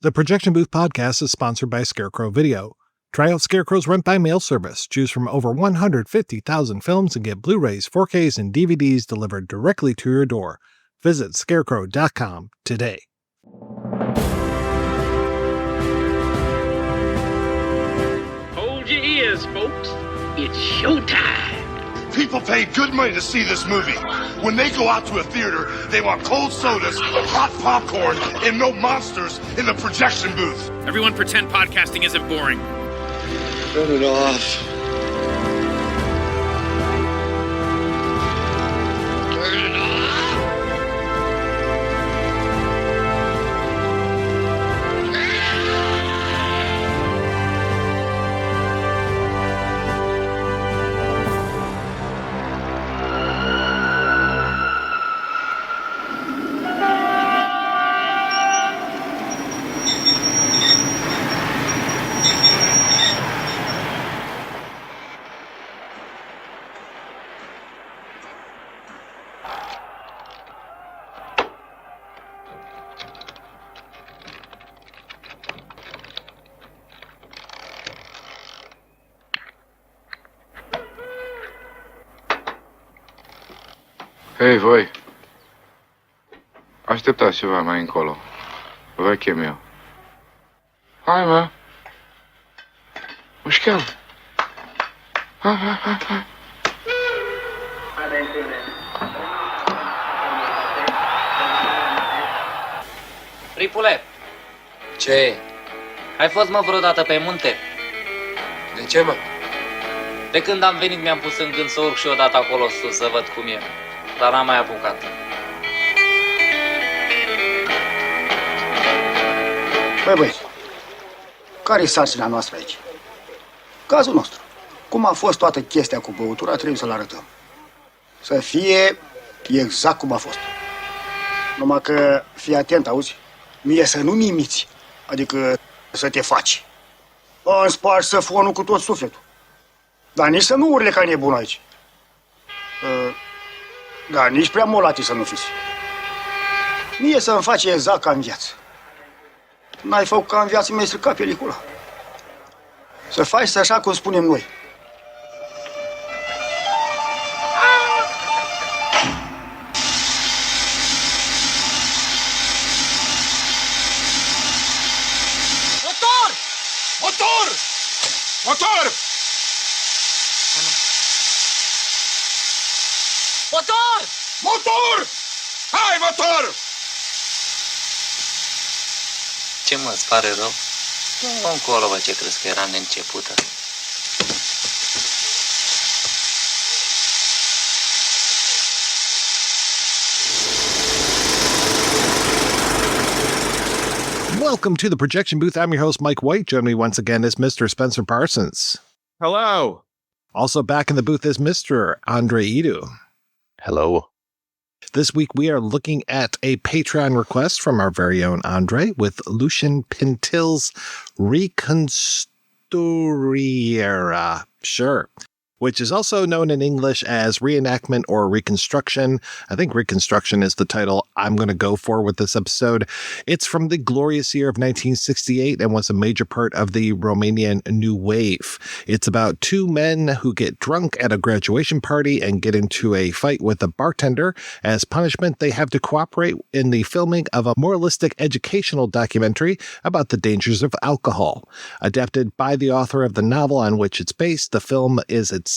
The Projection Booth podcast is sponsored by Scarecrow Video. Try out Scarecrow's rent-by-mail service. Choose from over 150,000 films and get Blu-rays, 4Ks, and DVDs delivered directly to your door. Visit scarecrow.com today. Hold your ears, folks. It's showtime. People pay good money to see this movie. When they go out to a theater, they want cold sodas, hot popcorn, and no monsters in the projection booth. Everyone pretend podcasting isn't boring. Turn it off. Turn it off. Hei, voi! Așteptați ceva mai încolo. Vă chem eu. Hai, mă! Mușcheală! Hai! Ripule! Ce? Ai fost, mă, vreodată pe munte? De ce, mă? De când am venit mi-am pus în gând să urc și odată acolo sus să văd cum e. Dar n-am mai apucat. Băi, care-i sarcina noastră aici? Cazul nostru. Cum a fost toată chestia cu băutura, trebuie să-l arătăm. Să fie exact cum a fost. Numai că fii atent, auzi? Mie să nu mimiți, adică să te faci. Îmi spargi săfonul cu tot sufletul. Dar nici să nu urle ca nebun aici. Dar nici prea molati să nu fiți. Mie să-mi faci exact ca în viață. N-ai făcut ca în viață, mi-ai stricat pelicula. Să faci așa cum spunem noi. Motor! Motor! Motor! Motor! Motor! Hai, motor! Ce, mă, îți pare rău? Încolo, bă, ce crezi că era neîncepută? Welcome to the Projection Booth. I'm your host, Mike White. Joining me once again is Mr. Spencer Parsons. Hello. Also back in the booth is Mr. Andre Idu. Hello. This week we are looking at a Patreon request from our very own Andre with Lucian Pintilie's Reconstituirea. Sure. Which is also known in English as Reenactment or Reconstruction. I think Reconstruction is the title I'm going to go for with this episode. It's from the glorious year of 1968 and was a major part of the Romanian New Wave. It's about two men who get drunk at a graduation party and get into a fight with a bartender. As punishment, they have to cooperate in the filming of a moralistic educational documentary about the dangers of alcohol. Adapted by the author of the novel on which it's based, the film is itself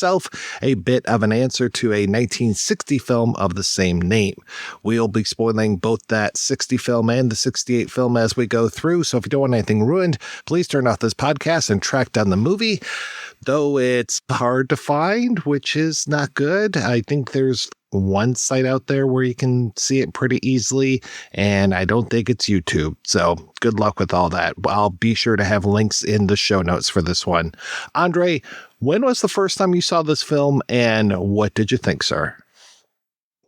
a bit of an answer to a 1960 film of the same name. We'll be spoiling both that 60 film and the 68 film as we go through, so if you don't want anything ruined, please turn off this podcast and track down the movie, though it's hard to find, which is not good. I think there's one site out there where you can see it pretty easily, and I don't think it's YouTube. So good luck with all that. I'll be sure to have links in the show notes for this one. Andre, when was the first time you saw this film, and what did you think, sir?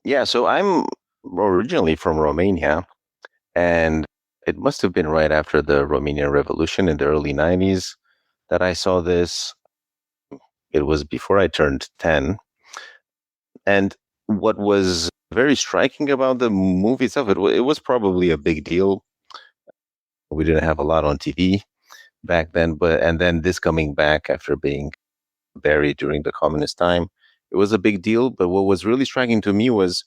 Yeah, so I'm originally from Romania, and it must have been right after the Romanian Revolution in the early 90s that I saw this. It was before I turned 10. And what was very striking about the movie itself, it was probably a big deal We didn't have a lot on TV back then, and then this coming back after being buried during the communist time, it was a big deal. But what was really striking to me was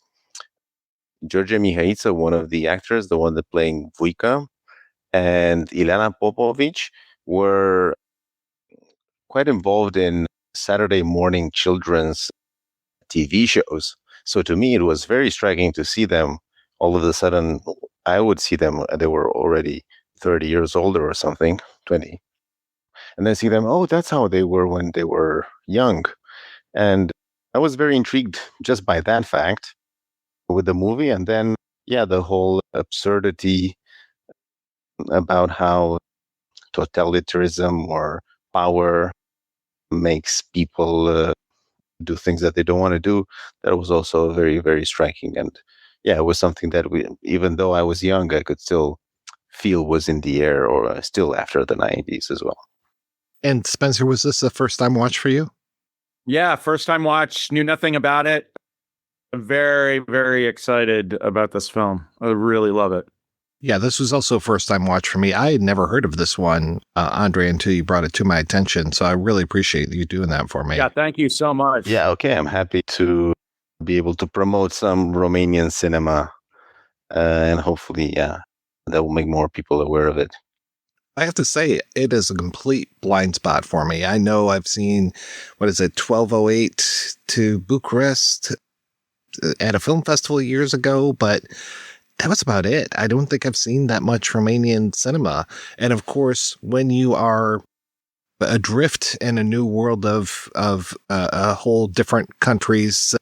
George Mihaița, one of the actors, the one that playing Vuică, and Ileana Popovici were quite involved in Saturday morning children's TV shows. So to me, it was very striking to see them all of a sudden. I would see them, they were already 30 years older or something, 20. And then see them, oh, that's how they were when they were young. And I was very intrigued just by that fact with the movie. And then, yeah, the whole absurdity about how totalitarianism or power makes people do things that they don't want to do. That was also very, very striking. And yeah, it was something that even though I was young, I could still feel was in the air, or still after the 90s as well. And Spencer, was this a first time watch for you? Yeah, first time watch, knew nothing about it. Very, very excited about this film. I really love it. Yeah, this was also a first time watch for me. I had never heard of this one, Andre, until you brought it to my attention. So I really appreciate you doing that for me. Yeah, thank you so much. Yeah, okay. I'm happy to be able to promote some Romanian cinema. And hopefully, yeah, that will make more people aware of it. I have to say, it is a complete blind spot for me. I know I've seen, 1208 to Bucharest at a film festival years ago, but that was about it. I don't think I've seen that much Romanian cinema. And of course, when you are adrift in a new world of a whole different country's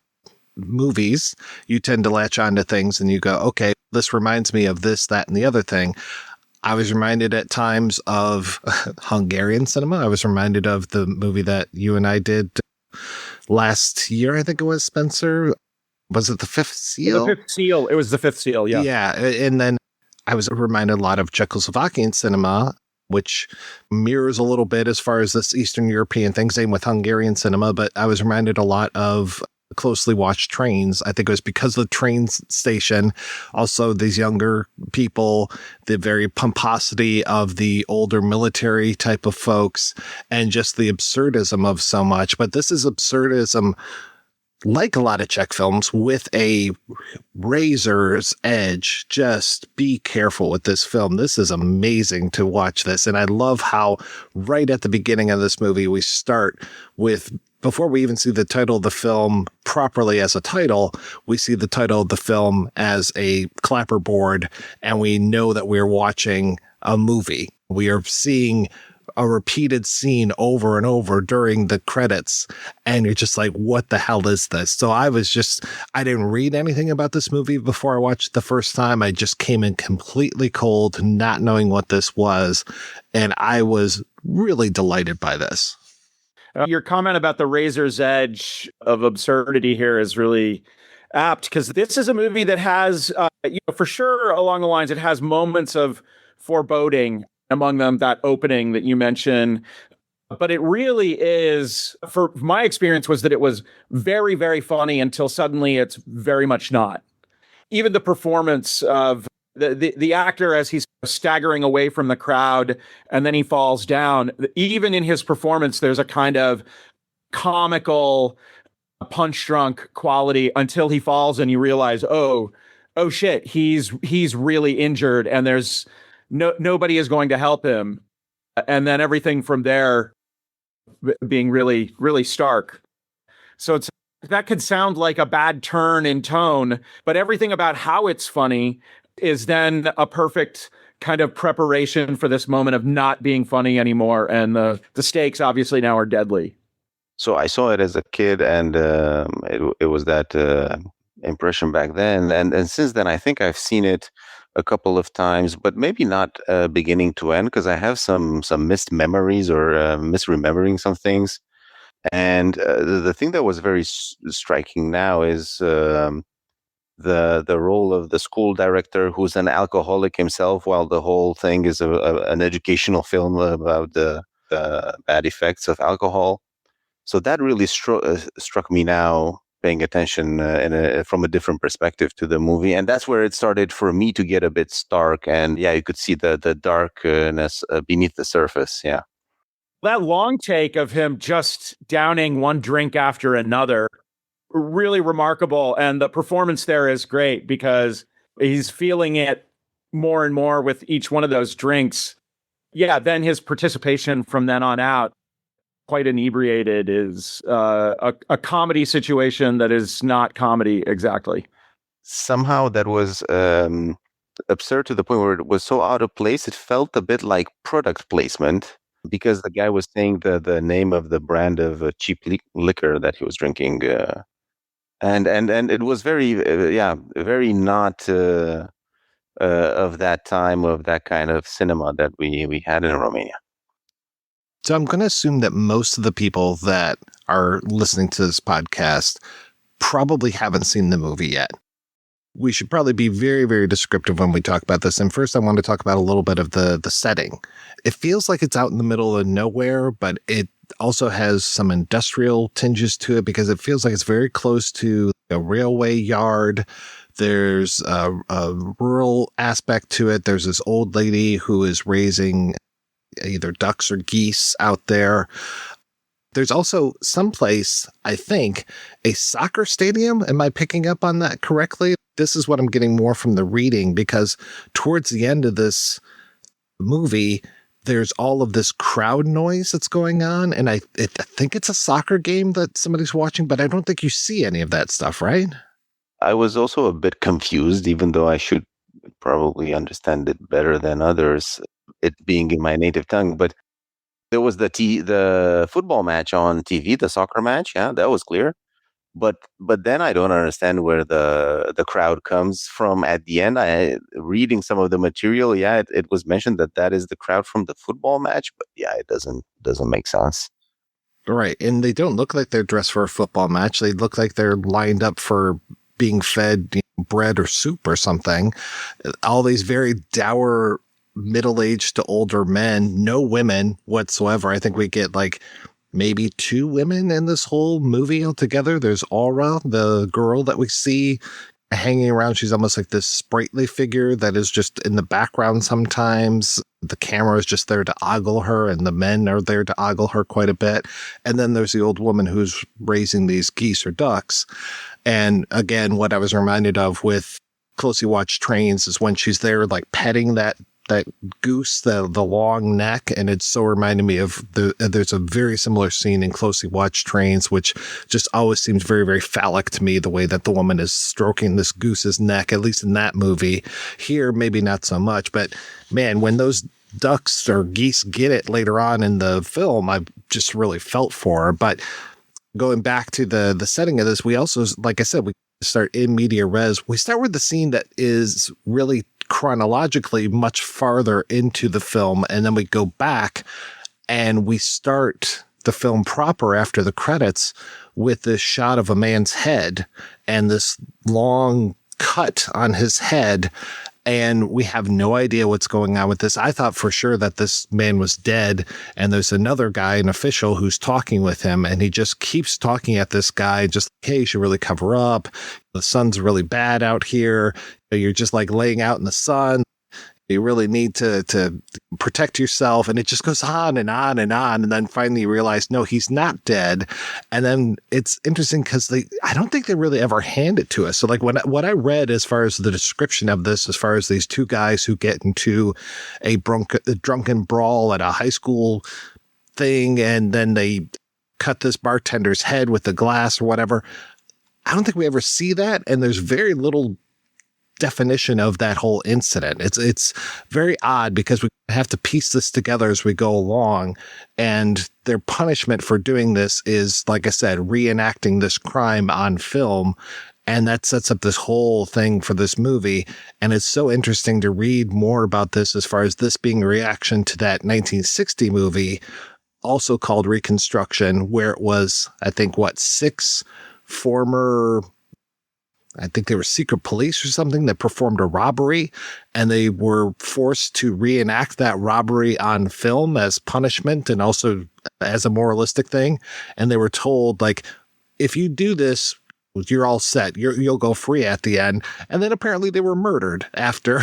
movies, you tend to latch onto things and you go, okay, this reminds me of this, that, and the other thing. I was reminded at times of Hungarian cinema. I was reminded of the movie that you and I did last year, I think it was, Spencer. Was it The Fifth Seal? The Fifth Seal. It was The Fifth Seal, yeah. Yeah, and then I was reminded a lot of Czechoslovakian cinema, which mirrors a little bit as far as this Eastern European thing, same with Hungarian cinema, but I was reminded a lot of Closely Watched Trains. I think it was because of the train station, also these younger people, the very pomposity of the older military type of folks, and just the absurdism of so much. But this is absurdism like a lot of Czech films with a razor's edge. Just be careful with this film. This is amazing to watch this. And I love how right at the beginning of this movie, we start with, before we even see the title of the film properly as a title, we see the title of the film as a clapperboard, and we know that we're watching a movie. We are seeing a repeated scene over and over during the credits, and you're just like, what the hell is this? So I didn't read anything about this movie before I watched it the first time. I just came in completely cold, not knowing what this was, and I was really delighted by this. Your comment about the razor's edge of absurdity here is really apt, because this is a movie that has, for sure, along the lines, it has moments of foreboding, among them that opening that you mentioned. But it really is, for my experience, was that it was very, very funny until suddenly it's very much not. Even the performance of the actor as he's staggering away from the crowd and then he falls down, even in his performance, there's a kind of comical, punch-drunk quality until he falls and you realize, oh shit, he's really injured and there's nobody is going to help him. And then everything from there being really, really stark. So that could sound like a bad turn in tone, but everything about how it's funny is then a perfect kind of preparation for this moment of not being funny anymore. And the stakes obviously now are deadly. So I saw it as a kid, and it was that impression back then. And since then, I think I've seen it a couple of times, but maybe not beginning to end, because I have some missed memories or misremembering some things. And the thing that was very striking now is the role of the school director, who's an alcoholic himself, while the whole thing is an educational film about the bad effects of alcohol. So that really struck me now, paying attention from a different perspective to the movie. And that's where it started for me to get a bit stark. And yeah, you could see the darkness beneath the surface. Yeah. That long take of him just downing one drink after another, really remarkable. And the performance there is great because he's feeling it more and more with each one of those drinks. Yeah, then his participation from then on out, quite inebriated, is a comedy situation that is not comedy exactly. Somehow that was absurd to the point where it was so out of place. It felt a bit like product placement because the guy was saying the name of the brand of cheap liquor that he was drinking. And it was very, very not of that time, of that kind of cinema that we had in Romania. So I'm going to assume that most of the people that are listening to this podcast probably haven't seen the movie yet. We should probably be very, very descriptive when we talk about this. And first, I want to talk about a little bit of the setting. It feels like it's out in the middle of nowhere, but it also has some industrial tinges to it because it feels like it's very close to a railway yard. There's a rural aspect to it. There's this old lady who is raising either ducks or geese out there. There's also someplace, I think, a soccer stadium. Am I picking up on that correctly? This is what I'm getting more from the reading because towards the end of this movie, there's all of this crowd noise that's going on. And I think it's a soccer game that somebody's watching, but I don't think you see any of that stuff, right? I was also a bit confused, even though I should probably understand it better than others, it being in my native tongue. But there was the football match on TV, the soccer match. Yeah, that was clear. But then I don't understand where the crowd comes from at the end. Reading some of the material, yeah, it was mentioned that is the crowd from the football match. But yeah, it doesn't make sense. Right. And they don't look like they're dressed for a football match. They look like they're lined up for being fed bread or soup or something. All these very dour middle-aged to older men, no women whatsoever. I think we get like maybe 2 women in this whole movie altogether. There's Aura, the girl that we see hanging around. She's almost like this sprightly figure that is just in the background sometimes. The camera is just there to ogle her, and the men are there to ogle her quite a bit. And then there's the old woman who's raising these geese or ducks. And again, what I was reminded of with Closely Watched Trains is when she's there like petting that goose, the long neck, and it so reminded me of there's a very similar scene in Closely Watched Trains, which just always seems very, very phallic to me, the way that the woman is stroking this goose's neck, at least in that movie. Here, maybe not so much, but man, when those ducks or geese get it later on in the film, I just really felt for her. But going back to the setting of this, we also, like I said, we start in media res. We start with the scene that is really chronologically much farther into the film, and then we go back and we start the film proper after the credits with this shot of a man's head and this long cut on his head, and we have no idea what's going on with this. I thought for sure that this man was dead, and there's another guy, an official, who's talking with him, and he just keeps talking at this guy, just, hey, you should really cover up. The sun's really bad out here. You're just like laying out in the sun. You really need to protect yourself. And it just goes on and on and on. And then finally you realize, no, he's not dead. And then it's interesting because I don't think they really ever hand it to us. So like what I read as far as the description of this, as far as these 2 guys who get into a drunken brawl at a high school thing, and then they cut this bartender's head with the glass or whatever. I don't think we ever see that. And there's very little definition of that whole incident. It's very odd because we have to piece this together as we go along, and their punishment for doing this is, like I said, reenacting this crime on film, and that sets up this whole thing for this movie. And it's so interesting to read more about this as far as this being a reaction to that 1960 movie, also called Reconstruction, where it was, I think, 6 former, I think they were secret police or something, that performed a robbery, and they were forced to reenact that robbery on film as punishment and also as a moralistic thing. And they were told, like, if you do this, you're all set. You'll go free at the end. And then apparently they were murdered after.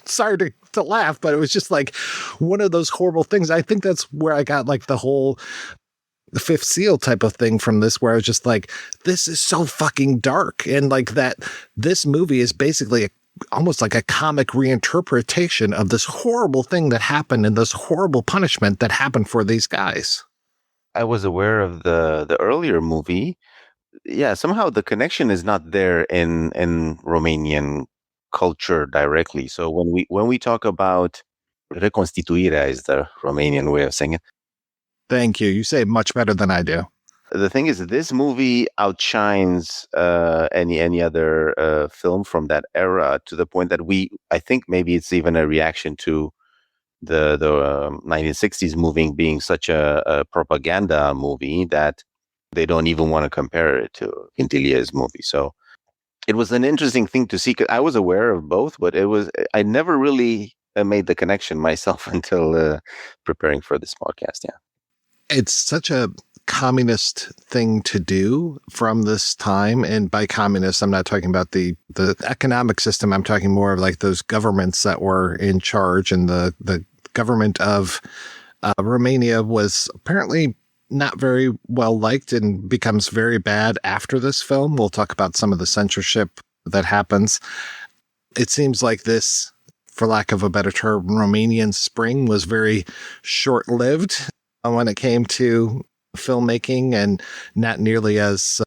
Sorry to laugh, but it was just like one of those horrible things. I think that's where I got like the whole Fifth Seal type of thing from this, where I was just like, this is so fucking dark. And like that, this movie is basically almost like a comic reinterpretation of this horrible thing that happened and this horrible punishment that happened for these guys. I was aware of the earlier movie. Yeah, somehow the connection is not there in Romanian culture directly. So when we talk about Reconstituirea is the Romanian way of saying it. Thank you. You say it much better than I do. The thing is, this movie outshines any other film from that era, to the point that I think maybe it's even a reaction to the 1960s movie being such a propaganda movie that they don't even want to compare it to Pintilie's movie. So it was an interesting thing to see, because I was aware of both, but I never really made the connection myself until preparing for this podcast. Yeah. It's such a communist thing to do from this time. And by communist, I'm not talking about the economic system. I'm talking more of like those governments that were in charge. And the government of Romania was apparently not very well liked and becomes very bad after this film. We'll talk about some of the censorship that happens. It seems like this, for lack of a better term, Romanian Spring was very short-lived when it came to filmmaking, and not nearly as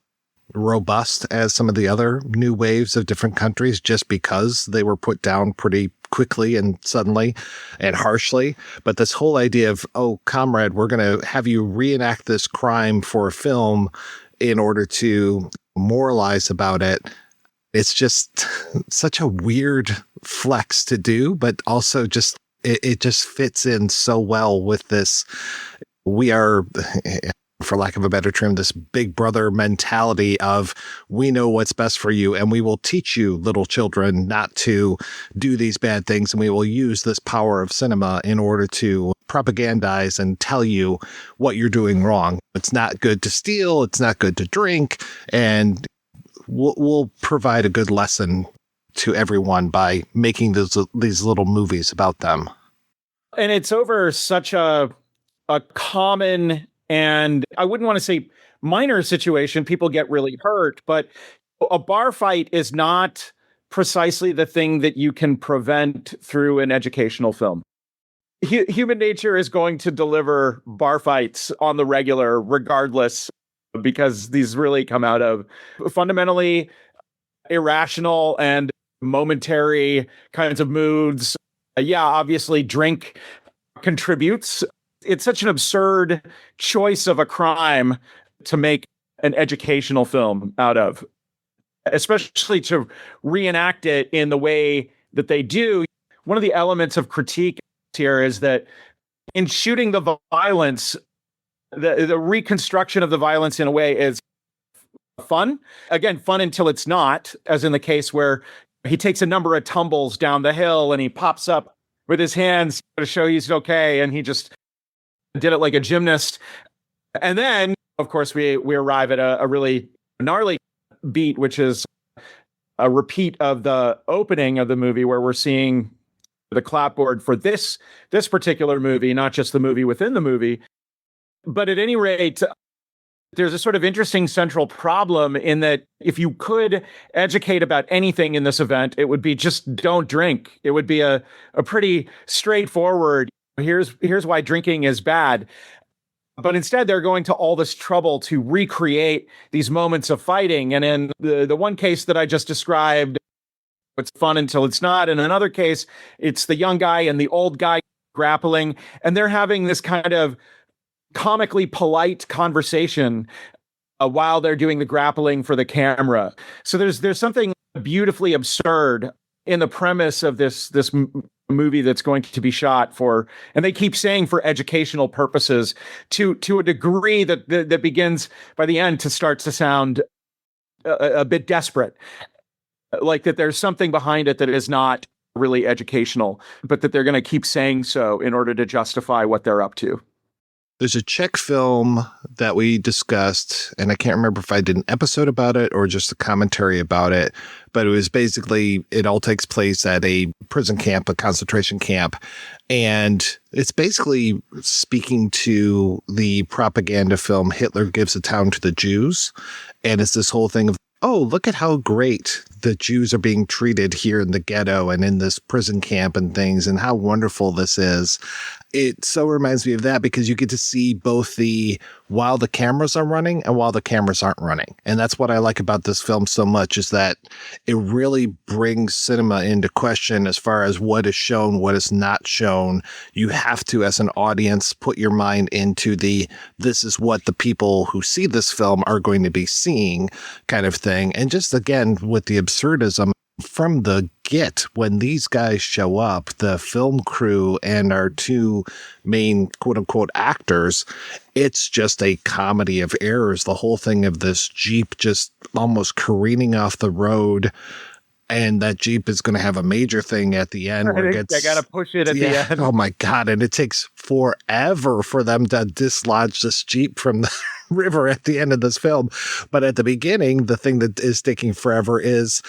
robust as some of the other new waves of different countries, just because they were put down pretty quickly and suddenly and harshly. But this whole idea of, oh, comrade, we're going to have you reenact this crime for a film in order to moralize about it. It's just such a weird flex to do, but also just, it just fits in so well with this. We are, for lack of a better term, this big brother mentality of, we know what's best for you, and we will teach you, little children, not to do these bad things. And we will use this power of cinema in order to propagandize and tell you what you're doing wrong. It's not good to steal. It's not good to drink. And we'll provide a good lesson to everyone by making these little movies about them. And it's over such a common, and I wouldn't want to say minor situation. People get really hurt, but a bar fight is not precisely the thing that you can prevent through an educational film. Human nature is going to deliver bar fights on the regular, regardless, because these really come out of fundamentally irrational and momentary kinds of moods. Yeah, obviously drink contributes. It's such an absurd choice of a crime to make an educational film out of, especially to reenact it in the way that they do. One of the elements of critique here is that in shooting the violence, the reconstruction of the violence in a way is fun. Again, fun until it's not, as in the case where he takes a number of tumbles down the hill and he pops up with his hands to show he's okay, and he just did it like a gymnast. And then, of course, we arrive at a really gnarly beat, which is a repeat of the opening of the movie, where we're seeing the clapboard for this particular movie, not just the movie within the movie. But at any rate, there's a sort of interesting central problem in that if you could educate about anything in this event, it would be just don't drink. It would be a pretty straightforward, here's why drinking is bad. But instead, they're going to all this trouble to recreate these moments of fighting. And in the one case that I just described, it's fun until it's not. In another case, it's the young guy and the old guy grappling, and they're having this kind of comically polite conversation while they're doing the grappling for the camera. So there's something beautifully absurd in the premise of this movie that's going to be shot for, and they keep saying for educational purposes, to a degree that begins by the end to start to sound a bit desperate, like that there's something behind it that is not really educational, but that they're going to keep saying so in order to justify what they're up to. There's a Czech film that we discussed, and I can't remember if I did an episode about it or just a commentary about it, but it was basically, it all takes place at a prison camp, a concentration camp. And it's basically speaking to the propaganda film Hitler Gives a Town to the Jews. And it's this whole thing of, oh, look at how great the Jews are being treated here in the ghetto and in this prison camp and things, and how wonderful this is. It so reminds me of that because you get to see both while the cameras are running and while the cameras aren't running. And that's what I like about this film so much, is that it really brings cinema into question as far as what is shown, what is not shown. You have to, as an audience, put your mind into this is what the people who see this film are going to be seeing kind of thing. And just again, with the absurdism from the get, when these guys show up, the film crew and our two main quote unquote actors, it's just a comedy of errors. The whole thing of this Jeep just almost careening off the road. And that Jeep is going to have a major thing at the end where it gets, they got to push it at the end. Oh my God. And it takes forever for them to dislodge this Jeep from the river at the end of this film. But at the beginning, the thing that is taking forever is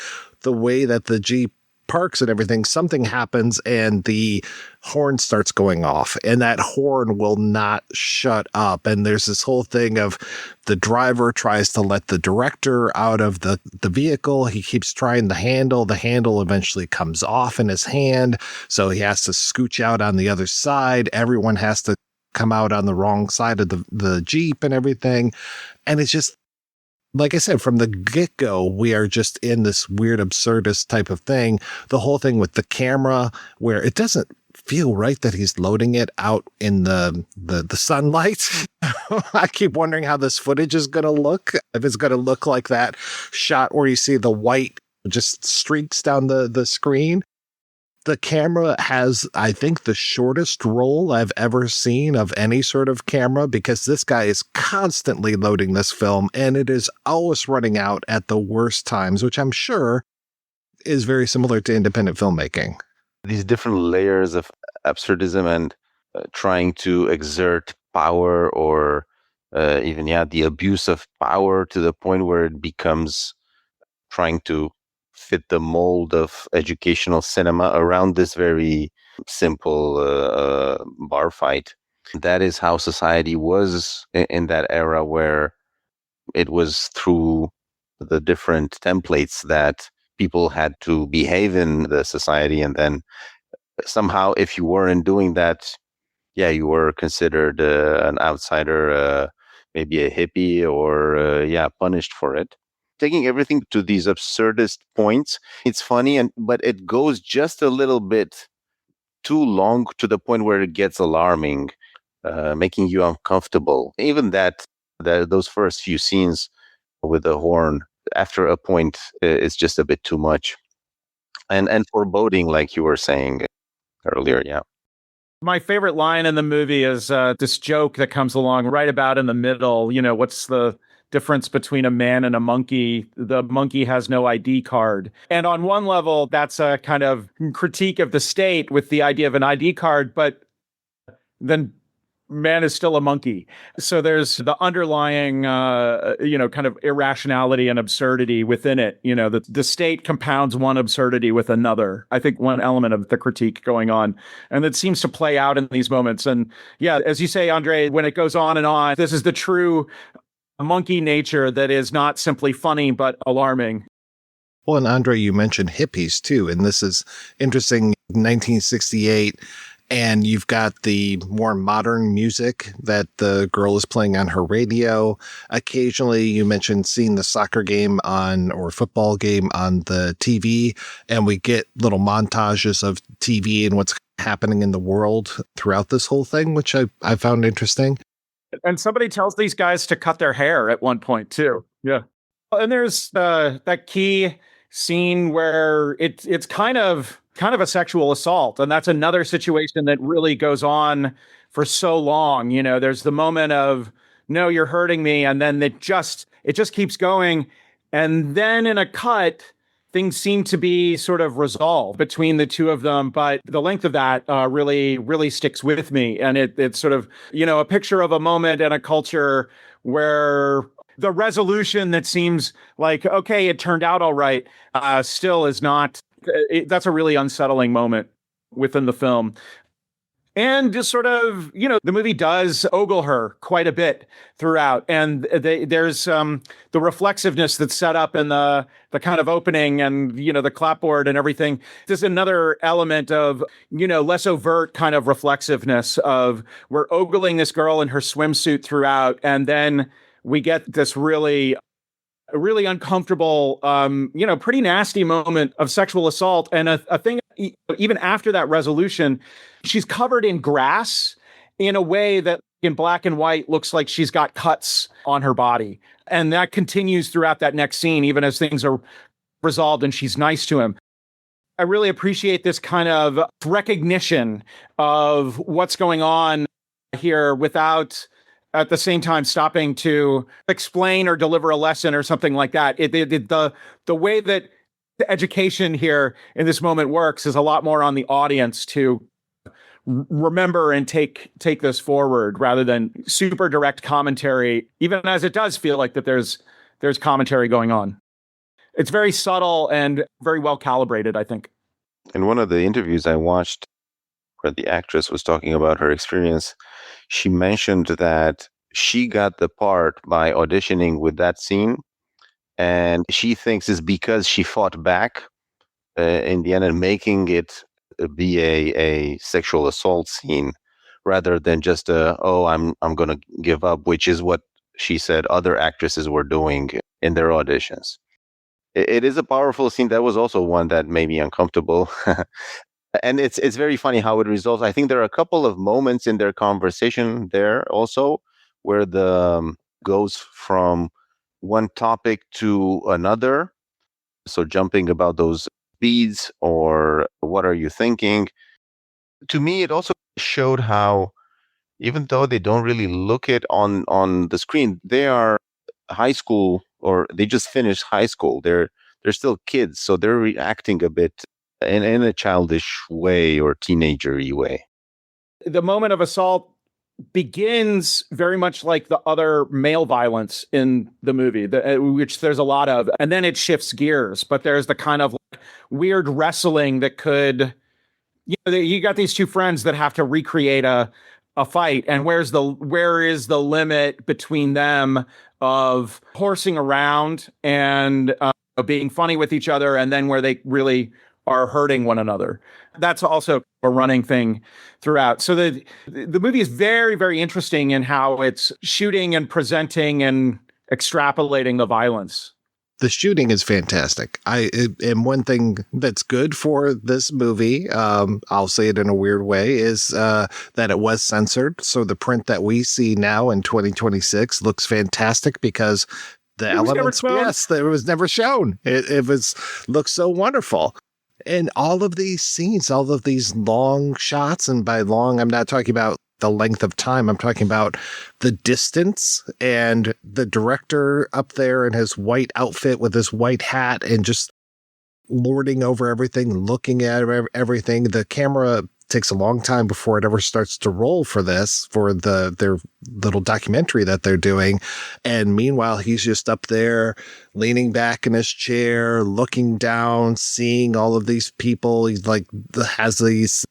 the way that the Jeep parks and everything. Something happens and the horn starts going off, and that horn will not shut up. And there's this whole thing of the driver tries to let the director out of the vehicle. He keeps trying the handle. The handle eventually comes off in his hand, so he has to scooch out on the other side. Everyone has to come out on the wrong side of the Jeep and everything. And it's just, like I said, from the get-go, we are just in this weird absurdist type of thing. The whole thing with the camera, where it doesn't feel right that he's loading it out in the sunlight. I keep wondering how this footage is going to look. If it's going to look like that shot where you see the white just streaks down the screen. The camera has, I think, the shortest roll I've ever seen of any sort of camera, because this guy is constantly loading this film and it is always running out at the worst times, which I'm sure is very similar to independent filmmaking. These different layers of absurdism and trying to exert power or even the abuse of power to the point where it becomes trying to fit the mold of educational cinema around this very simple bar fight. That is how society was in that era, where it was through the different templates that people had to behave in the society. And then somehow, if you weren't doing that, you were considered an outsider, maybe a hippie, or punished for it. Taking everything to these absurdist points, it's funny, but it goes just a little bit too long, to the point where it gets alarming, making you uncomfortable. Even those first few scenes with the horn, after a point, it's just a bit too much, and foreboding, like you were saying earlier. Yeah. My favorite line in the movie is this joke that comes along right about in the middle. You know, what's the difference between a man and a monkey? The monkey has no ID card. And on one level, that's a kind of critique of the state with the idea of an ID card, but then man is still a monkey. So there's the underlying, kind of irrationality and absurdity within it. You know, the state compounds one absurdity with another. I think one element of the critique going on, and it seems to play out in these moments. And as you say, Andre, when it goes on and on, this is the true monkey nature that is not simply funny, but alarming. Well, and Andre, you mentioned hippies too, and this is interesting. 1968, and you've got the more modern music that the girl is playing on her radio. Occasionally, you mentioned seeing the soccer game or football game on the TV, and we get little montages of TV and what's happening in the world throughout this whole thing, which I found interesting. And somebody tells these guys to cut their hair at one point too. Yeah. And there's that key scene where it's kind of a sexual assault. And that's another situation that really goes on for so long. You know, there's the moment of, no, you're hurting me. And then it just keeps going. And then in a cut, things seem to be sort of resolved between the two of them, but the length of that really, really sticks with me. And it's sort of, a picture of a moment and a culture where the resolution that seems like, okay, it turned out all right, still is not. That's a really unsettling moment within the film. And just sort of, the movie does ogle her quite a bit throughout. And there's the reflexiveness that's set up in the kind of opening and, the clapboard and everything. There's another element of, less overt kind of reflexiveness of we're ogling this girl in her swimsuit throughout. And then we get this really uncomfortable, pretty nasty moment of sexual assault. And a thing, even after that resolution, she's covered in grass in a way that in black and white looks like she's got cuts on her body. And that continues throughout that next scene, even as things are resolved and she's nice to him. I really appreciate this kind of recognition of what's going on here without at the same time stopping to explain or deliver a lesson or something like that. The way that the education here in this moment works is a lot more on the audience to remember and take this forward rather than super direct commentary, even as it does feel like that there's commentary going on. It's very subtle and very well calibrated, I think. In one of the interviews I watched where the actress was talking about her experience, she mentioned that she got the part by auditioning with that scene, and she thinks it's because she fought back in the end and making it be a sexual assault scene rather than just I'm going to give up, which is what she said other actresses were doing in their auditions. It is a powerful scene. That was also one that made me uncomfortable. And it's very funny how it resolves. I think there are a couple of moments in their conversation there also where the goes from one topic to another. So jumping about those beads or what are you thinking? To me, it also showed how even though they don't really look it on the screen, they are high school or they just finished high school. They're still kids, so they're reacting a bit in a childish way or teenager-y way. The moment of assault begins very much like the other male violence in the movie, which there's a lot of, and then it shifts gears. But there's the kind of weird wrestling that could, you got these two friends that have to recreate a fight, and where is the limit between them of horsing around and being funny with each other, and then where they really are hurting one another. That's also a running thing throughout. So the movie is very, very interesting in how it's shooting and presenting and extrapolating the violence. The shooting is fantastic. And one thing that's good for this movie, I'll say it in a weird way, is that it was censored. So the print that we see now in 2026 looks fantastic because the elements, yes, it was never shown. It looks so wonderful. And all of these scenes, all of these long shots, and by long, I'm not talking about the length of time. I'm talking about the distance and the director up there in his white outfit with his white hat and just lording over everything, looking at everything. The camera takes a long time before it ever starts to roll for their little documentary that they're doing. And meanwhile, he's just up there leaning back in his chair, looking down, seeing all of these people. He's like, has these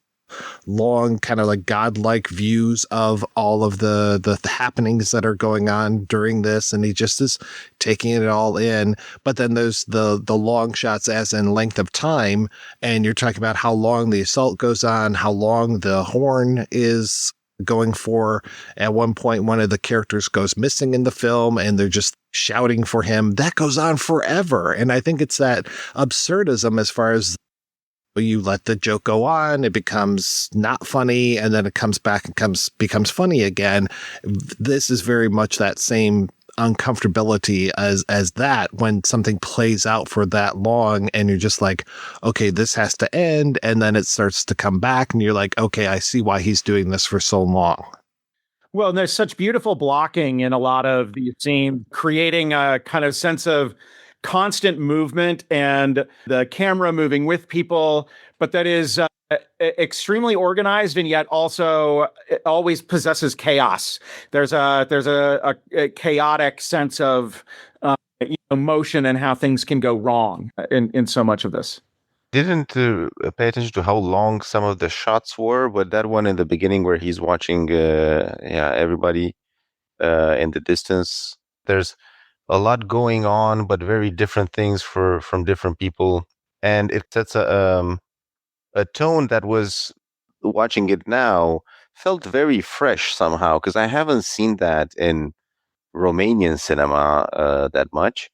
long kind of like godlike views of all of the happenings that are going on during this, and he just is taking it all in. But then there's the long shots as in length of time, and you're talking about how long the assault goes on, how long the horn is going for. At one point, one of the characters goes missing in the film, and they're just shouting for him. That goes on forever. And I think it's that absurdism as far as you let the joke go on, it becomes not funny, and then it comes back and becomes funny again. This is very much that same uncomfortability as that when something plays out for that long and you're just like, okay, this has to end, and then it starts to come back and you're like, okay, I see why he's doing this for so long. Well, and there's such beautiful blocking in a lot of these scenes, creating a kind of sense of constant movement and the camera moving with people, but that is extremely organized, and yet also it always possesses chaos. There's a chaotic sense of motion and how things can go wrong in so much of this. Didn't pay attention to how long some of the shots were, but that one in the beginning where he's watching everybody in the distance, there's a lot going on, but very different things from different people, and it sets a tone that was, watching it now, felt very fresh somehow, because I haven't seen that in Romanian cinema that much,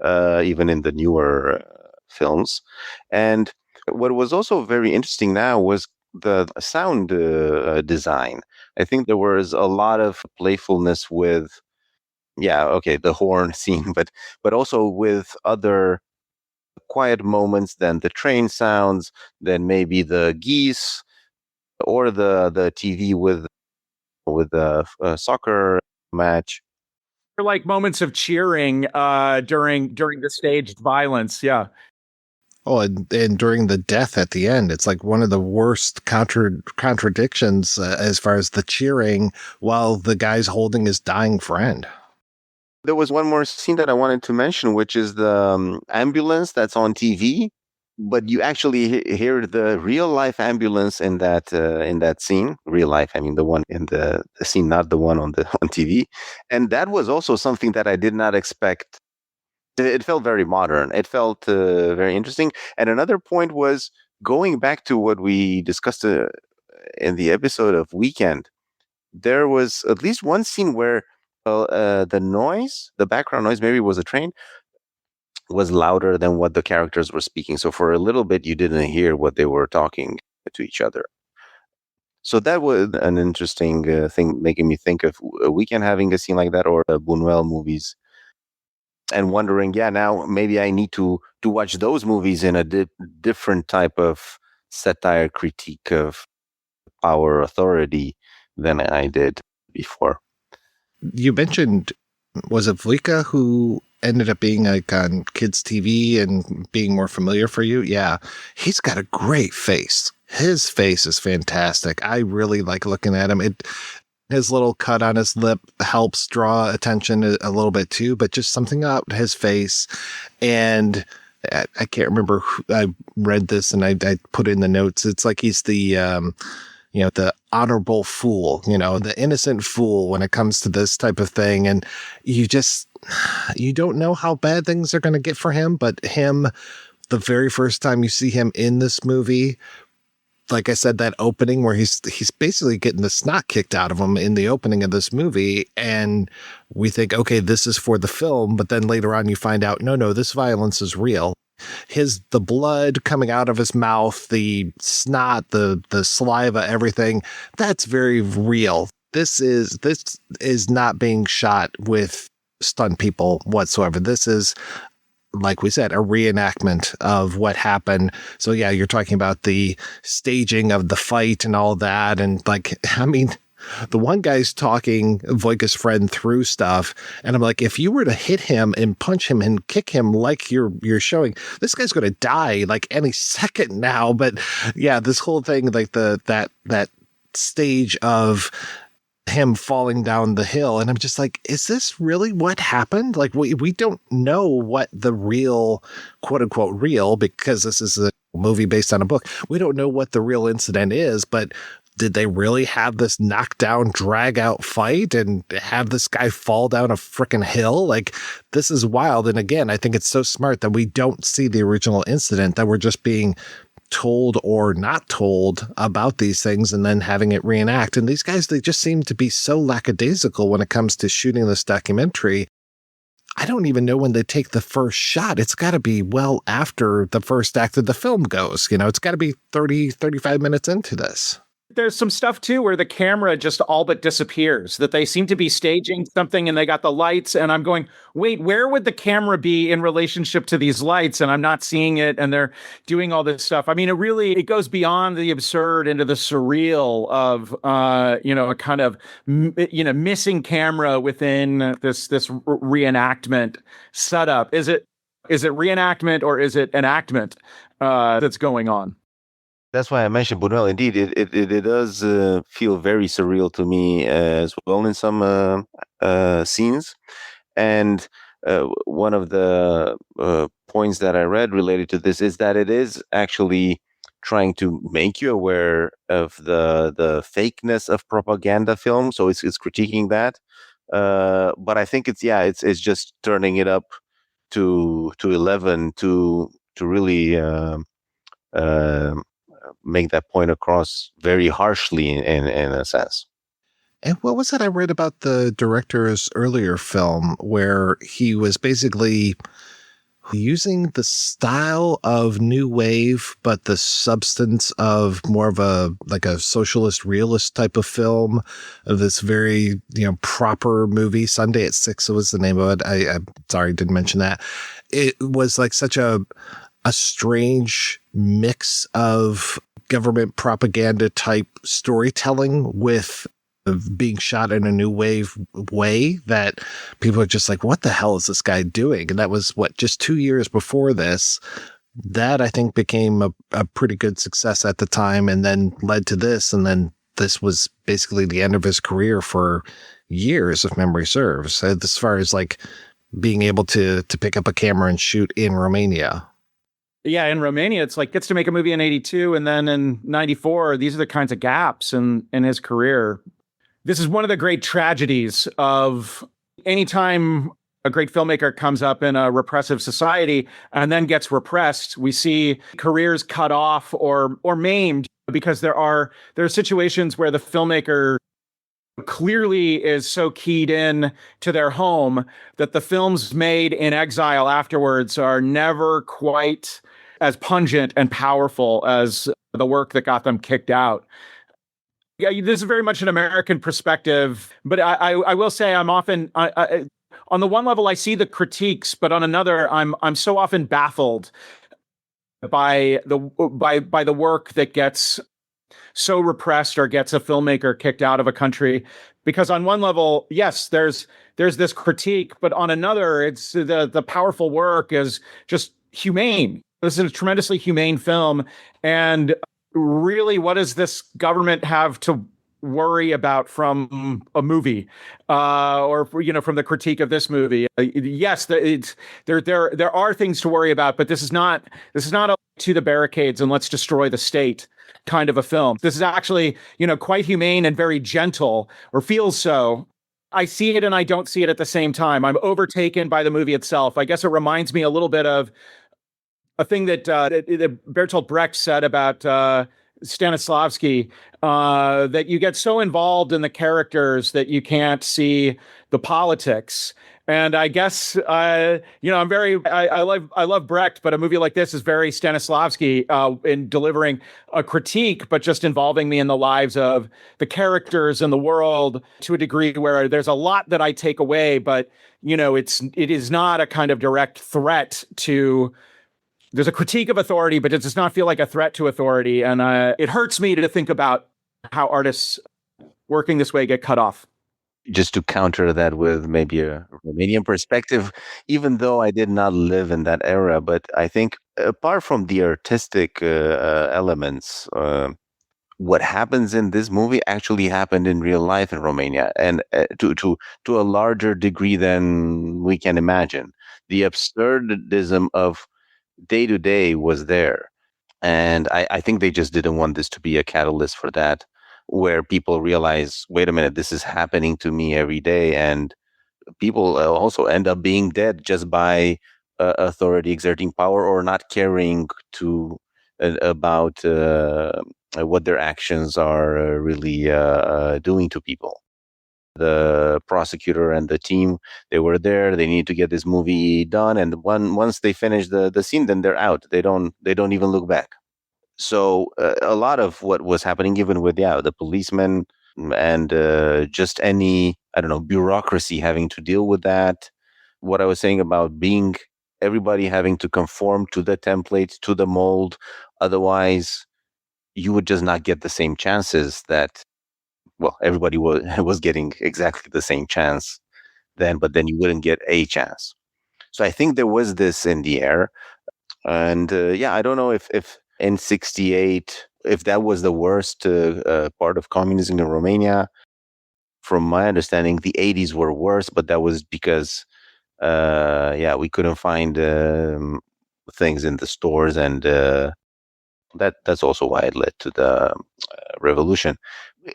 even in the newer films. And what was also very interesting now was the sound design. I think there was a lot of playfulness with, the horn scene, but also with other quiet moments than the train sounds, then maybe the geese or the TV with the soccer match. Or like moments of cheering during the staged violence. Yeah. Oh, and during the death at the end, it's like one of the worst contradictions as far as the cheering while the guy's holding his dying friend. There was one more scene that I wanted to mention, which is the ambulance that's on TV, but you actually hear the real life ambulance in that scene. Real life, I mean the one in the scene, not the one on TV. And that was also something that I did not expect. It felt very modern. It felt very interesting. And another point was going back to what we discussed in the episode of Weekend. There was at least one scene where the noise, the background noise, maybe it was a train, was louder than what the characters were speaking. So for a little bit, you didn't hear what they were talking to each other. So that was an interesting thing, making me think of Weekend having a scene like that, or Buñuel movies, and wondering, now maybe I need to watch those movies in a different type of satire critique of power authority than I did before. You mentioned, was it Vuică who ended up being like on kids' TV and being more familiar for you? Yeah, he's got a great face. His face is fantastic. I really like looking at him. His little cut on his lip helps draw attention a little bit too, but just something about his face. And I can't remember who, I read this and I put in the notes. It's like he's the the honorable fool, the innocent fool when it comes to this type of thing. And you don't know how bad things are going to get for him, but him, the very first time you see him in this movie, like I said, that opening where he's basically getting the snot kicked out of him in the opening of this movie. And we think, okay, this is for the film. But then later on you find out, no, this violence is real. The blood coming out of his mouth, the snot, the saliva, everything, that's very real. This is not being shot with stunt people whatsoever. This is, like we said, a reenactment of what happened. So yeah, you're talking about the staging of the fight and all that. And the one guy's talking Vuica's friend through stuff. And I'm like, if you were to hit him and punch him and kick him like you're showing, this guy's going to die like any second now. But yeah, this whole thing, like that stage of him falling down the hill. And I'm just like, is this really what happened? Like we don't know what the real, quote unquote, real, because this is a movie based on a book. We don't know what the real incident is, but did they really have this knockdown, drag out fight and have this guy fall down a freaking hill? Like, this is wild. And again, I think it's so smart that we don't see the original incident, that we're just being told or not told about these things and then having it reenact. And these guys, they just seem to be so lackadaisical when it comes to shooting this documentary. I don't even know when they take the first shot. It's got to be well after the first act of the film goes. It's got to be 30, 35 minutes into this. There's some stuff too where the camera just all but disappears, that they seem to be staging something and they got the lights and I'm going, wait, where would the camera be in relationship to these lights? And I'm not seeing it. And they're doing all this stuff. I mean, it goes beyond the absurd into the surreal of, a kind of, missing camera within this reenactment setup. Is it Is it reenactment or is it enactment that's going on? That's why I mentioned Buñuel. Indeed, it does feel very surreal to me as well in some scenes. And one of the points that I read related to this is that it is actually trying to make you aware of the fakeness of propaganda film. So it's critiquing that. But I think it's just turning it up to 11 to really make that point across very harshly in a sense. And what was that I read about the director's earlier film where he was basically using the style of new wave, but the substance of more of a socialist realist type of film, of this very, proper movie. Sunday at 6 was the name of it. I'm sorry, didn't mention that. It was like such a strange mix of government propaganda type storytelling with being shot in a new wave way that people are just like, what the hell is this guy doing? And that was just 2 years before this. That I think became a pretty good success at the time and then led to this. And then this was basically the end of his career for years, if memory serves, as far as like being able to pick up a camera and shoot in Romania. Yeah, in Romania, it's like gets to make a movie in 82 and then in 94, these are the kinds of gaps in his career. This is one of the great tragedies of any time a great filmmaker comes up in a repressive society and then gets repressed, we see careers cut off or maimed because there are situations where the filmmaker clearly is so keyed in to their home that the films made in exile afterwards are never quite as pungent and powerful as the work that got them kicked out. Yeah, this is very much an American perspective, but I will say I'm often on the one level I see the critiques, but on another I'm so often baffled by the work that gets so repressed or gets a filmmaker kicked out of a country. Because on one level, yes, there's this critique, but on another, it's the powerful work is just humane. This is a tremendously humane film, and really, what does this government have to worry about from a movie, or from the critique of this movie? Yes, there are things to worry about, but this is not a to the barricades and let's destroy the state kind of a film. This is actually quite humane and very gentle, or feels so. I see it and I don't see it at the same time. I'm overtaken by the movie itself. I guess it reminds me a little bit of a thing that Bertolt Brecht said about Stanislavski, that you get so involved in the characters that you can't see the politics. And I guess I love Brecht, but a movie like this is very Stanislavski in delivering a critique, but just involving me in the lives of the characters and the world to a degree where there's a lot that I take away, but it is not a kind of direct threat to. There's a critique of authority, but it does not feel like a threat to authority. And it hurts me to think about how artists working this way get cut off. Just to counter that with maybe a Romanian perspective, even though I did not live in that era, but I think apart from the artistic elements, what happens in this movie actually happened in real life in Romania, and to a larger degree than we can imagine. The absurdism of day to day was there. And I think they just didn't want this to be a catalyst for that, where people realize, wait a minute, this is happening to me every day. And people also end up being dead just by authority exerting power or not caring about what their actions are really doing to people. The prosecutor and the team, they were there. They need to get this movie done, and once they finish the scene, then they're out. They don't even look back. So a lot of what was happening, even with the policemen and just any bureaucracy having to deal with that. What I was saying about everybody having to conform to the template, to the mold, otherwise you would just not get the same chances that. Well, everybody was getting exactly the same chance then, but then you wouldn't get a chance. So I think there was this in the air. And I don't know if in 68, if that was the worst part of communism in Romania. From my understanding, the 80s were worse, but that was because, we couldn't find things in the stores, and that's also why it led to the revolution.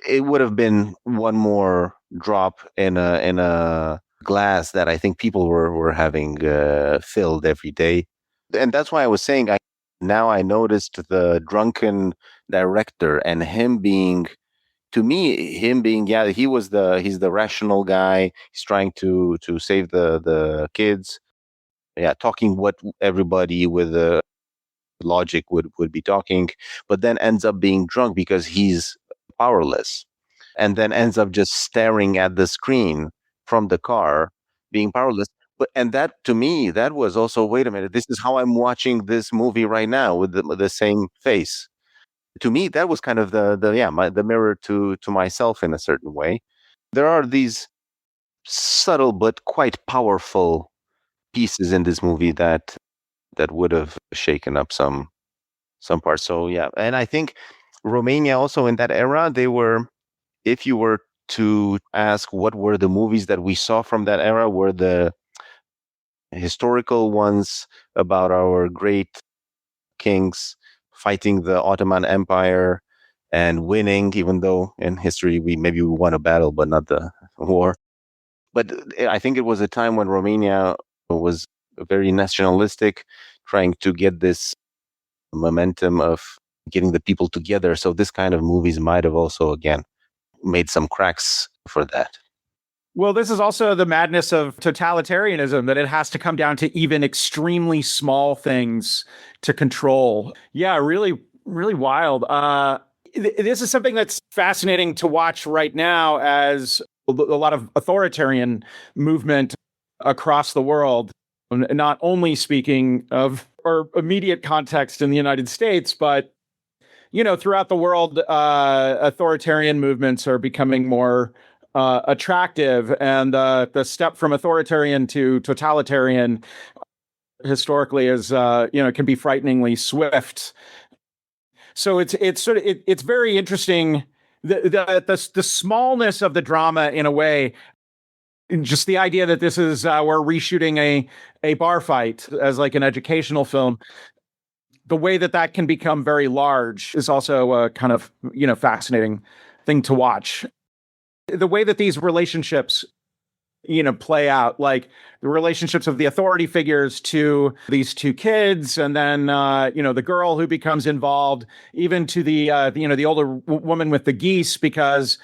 It would have been one more drop in a glass that I think people were having filled every day. And that's why I was saying, now I noticed the drunken director and him being, to me, he's the rational guy. He's trying to save the kids. Yeah, talking what everybody with logic would be talking, but then ends up being drunk because he's powerless, and then ends up just staring at the screen from the car, being powerless. And that, to me, that was also, wait a minute, this is how I'm watching this movie right now with the same face. To me, that was kind of the mirror to myself in a certain way. There are these subtle but quite powerful pieces in this movie that would have shaken up some parts. So yeah, and I think Romania also in that era, they were, if you were to ask what were the movies that we saw from that era, were the historical ones about our great kings fighting the Ottoman Empire and winning, even though in history we won a battle but not the war. But I think it was a time when Romania was very nationalistic, trying to get this momentum of getting the people together. So this kind of movies might have also, again, made some cracks for that. Well, this is also the madness of totalitarianism, that it has to come down to even extremely small things to control. Yeah, really, really wild. This is something that's fascinating to watch right now, as a lot of authoritarian movement across the world, not only speaking of our immediate context in the United States, but throughout the world, authoritarian movements are becoming more attractive, and the step from authoritarian to totalitarian historically is can be frighteningly swift. So it's very interesting, the smallness of the drama, in a way, and just the idea that this is we're reshooting a bar fight as like an educational film. The way that can become very large is also a kind of fascinating thing to watch. The way that these relationships, play out, like the relationships of the authority figures to these two kids, and then, the girl who becomes involved, even to the older woman with the geese, because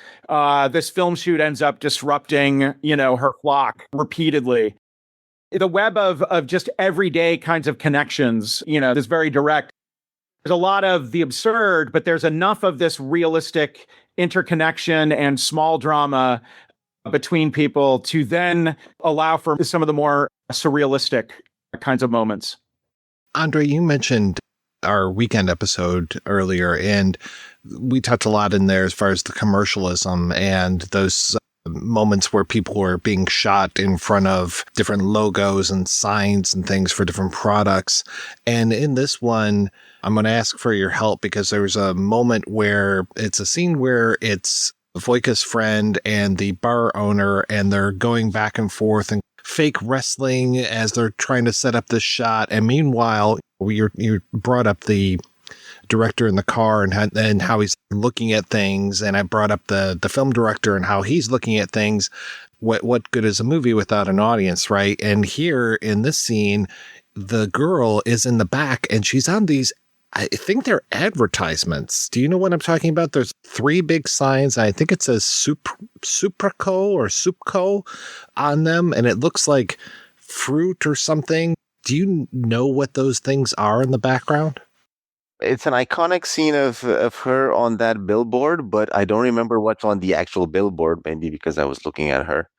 this film shoot ends up disrupting, her flock repeatedly. The web of just everyday kinds of connections, is very direct. There's a lot of the absurd, but there's enough of this realistic interconnection and small drama between people to then allow for some of the more surrealistic kinds of moments. Andre, you mentioned our weekend episode earlier, and we touched a lot in there as far as the commercialism and those moments where people were being shot in front of different logos and signs and things for different products. And in this one, I'm going to ask for your help, because there's a moment where it's a scene where it's Vuica's friend and the bar owner, and they're going back and forth and fake wrestling as they're trying to set up this shot. And meanwhile, you brought up the director in the car and how he's looking at things, and I brought up the film director and how he's looking at things. What good is a movie without an audience, right? And here in this scene, the girl is in the back and she's on these, I think they're advertisements. Do you know what I'm talking about? There's 3 big signs. I think it says Supraco or Supco on them, and it looks like fruit or something. Do you know what those things are in the background? It's an iconic scene of her on that billboard, but I don't remember what's on the actual billboard, maybe because I was looking at her.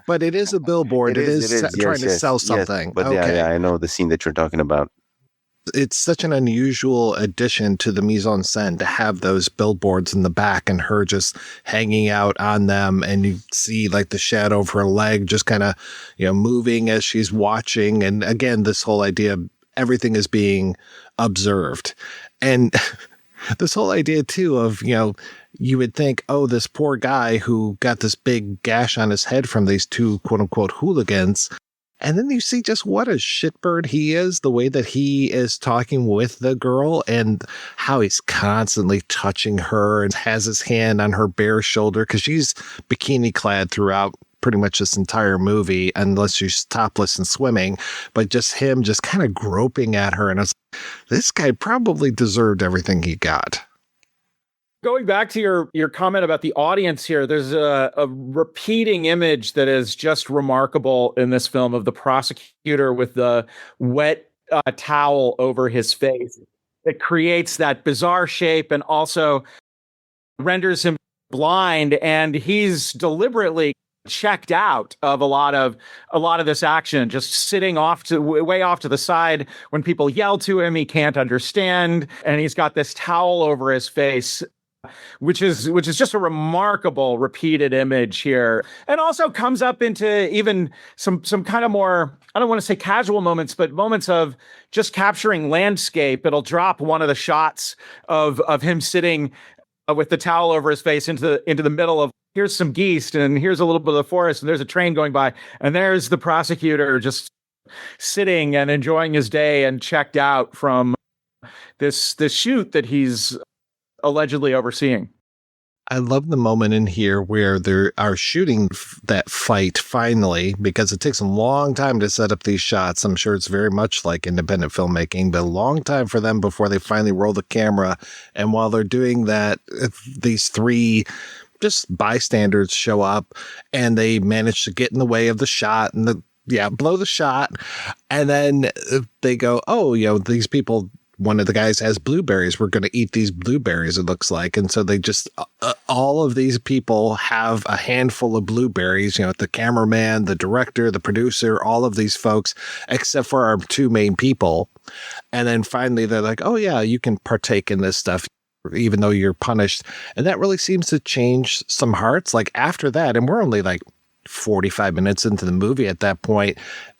But it is a billboard. It is trying to sell something. Yes, but okay. yeah, I know the scene that you're talking about. It's such an unusual addition to the mise en scène to have those billboards in the back and her just hanging out on them. And you see like the shadow of her leg just kind of, moving as she's watching. And again, this whole idea of everything is being observed. And this whole idea too of, you would think, oh, this poor guy who got this big gash on his head from these two quote unquote hooligans. And then you see just what a shitbird he is, the way that he is talking with the girl and how he's constantly touching her and has his hand on her bare shoulder because she's bikini clad throughout pretty much this entire movie, unless she's topless and swimming, but just him just kind of groping at her. And it's, this guy probably deserved everything he got. Going back to your comment about the audience here, there's a repeating image that is just remarkable in this film of the prosecutor with the wet towel over his face. It creates that bizarre shape and also renders him blind, and he's deliberately checked out of a lot of this action, just sitting way off to the side. When people yell to him, he can't understand, and he's got this towel over his face, which is just a remarkable repeated image here, and also comes up into even some kind of more, I don't want to say casual moments, but moments of just capturing landscape. It'll drop one of the shots of him sitting with the towel over his face into the middle of, here's some geese and here's a little bit of the forest and there's a train going by and there's the prosecutor just sitting and enjoying his day and checked out from this shoot that he's allegedly overseeing. I love the moment in here where they are shooting that fight finally, because it takes a long time to set up these shots. I'm sure it's very much like independent filmmaking, but a long time for them before they finally roll the camera. And while they're doing that, these three just bystanders show up and they manage to get in the way of the shot and blow the shot. And then they go, oh, these people, one of the guys has blueberries. We're going to eat these blueberries, it looks like. And so they just, all of these people have a handful of blueberries, the cameraman, the director, the producer, all of these folks, except for our two main people. And then finally they're like, oh yeah, you can partake in this stuff, even though you're punished. And that really seems to change some hearts. Like after that, and we're only like 45 minutes into the movie at that point.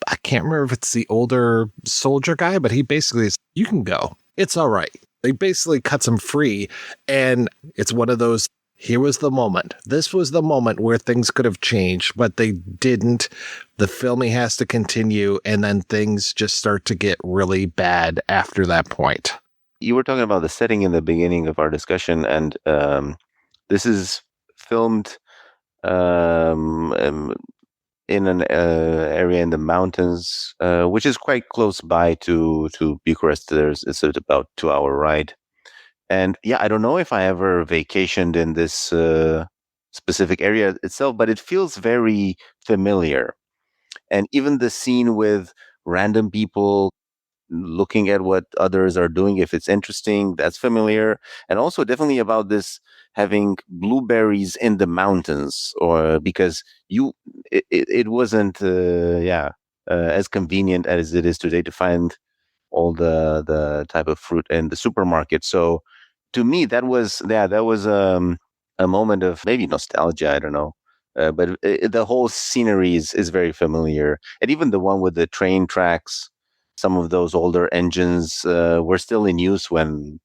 I can't remember if it's the older soldier guy, but he basically is, you can go. It's all right. They basically cuts him free. And it's one of those, here was the moment. This was the moment where things could have changed, but they didn't. The filming has to continue. And then things just start to get really bad after that point. You were talking about the setting in the beginning of our discussion, and this is filmed in an area in the mountains, which is quite close by to Bucharest. It's about 2-hour ride. And yeah, I don't know if I ever vacationed in this specific area itself, but it feels very familiar. And even the scene with random people looking at what others are doing, if it's interesting, that's familiar. And also definitely about this having blueberries in the mountains, or because it wasn't as convenient as it is today to find all the type of fruit in the supermarket. So to me, that was a moment of maybe nostalgia, I don't know. But the whole scenery is very familiar. And even the one with the train tracks, some of those older engines were still in use when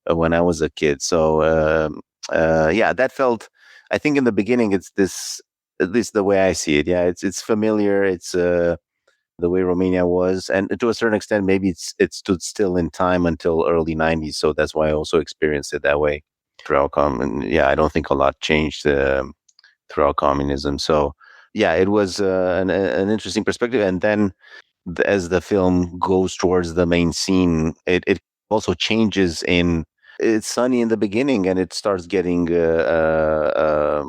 I was a kid. So that felt, I think in the beginning, it's this, at least the way I see it. Yeah, it's familiar. It's the way Romania was, and to a certain extent, maybe it stood still in time until early 90s. So that's why I also experienced it that way throughout I don't think a lot changed throughout communism. So yeah, it was an interesting perspective. And then as the film goes towards the main scene, it also changes it's sunny in the beginning and it starts getting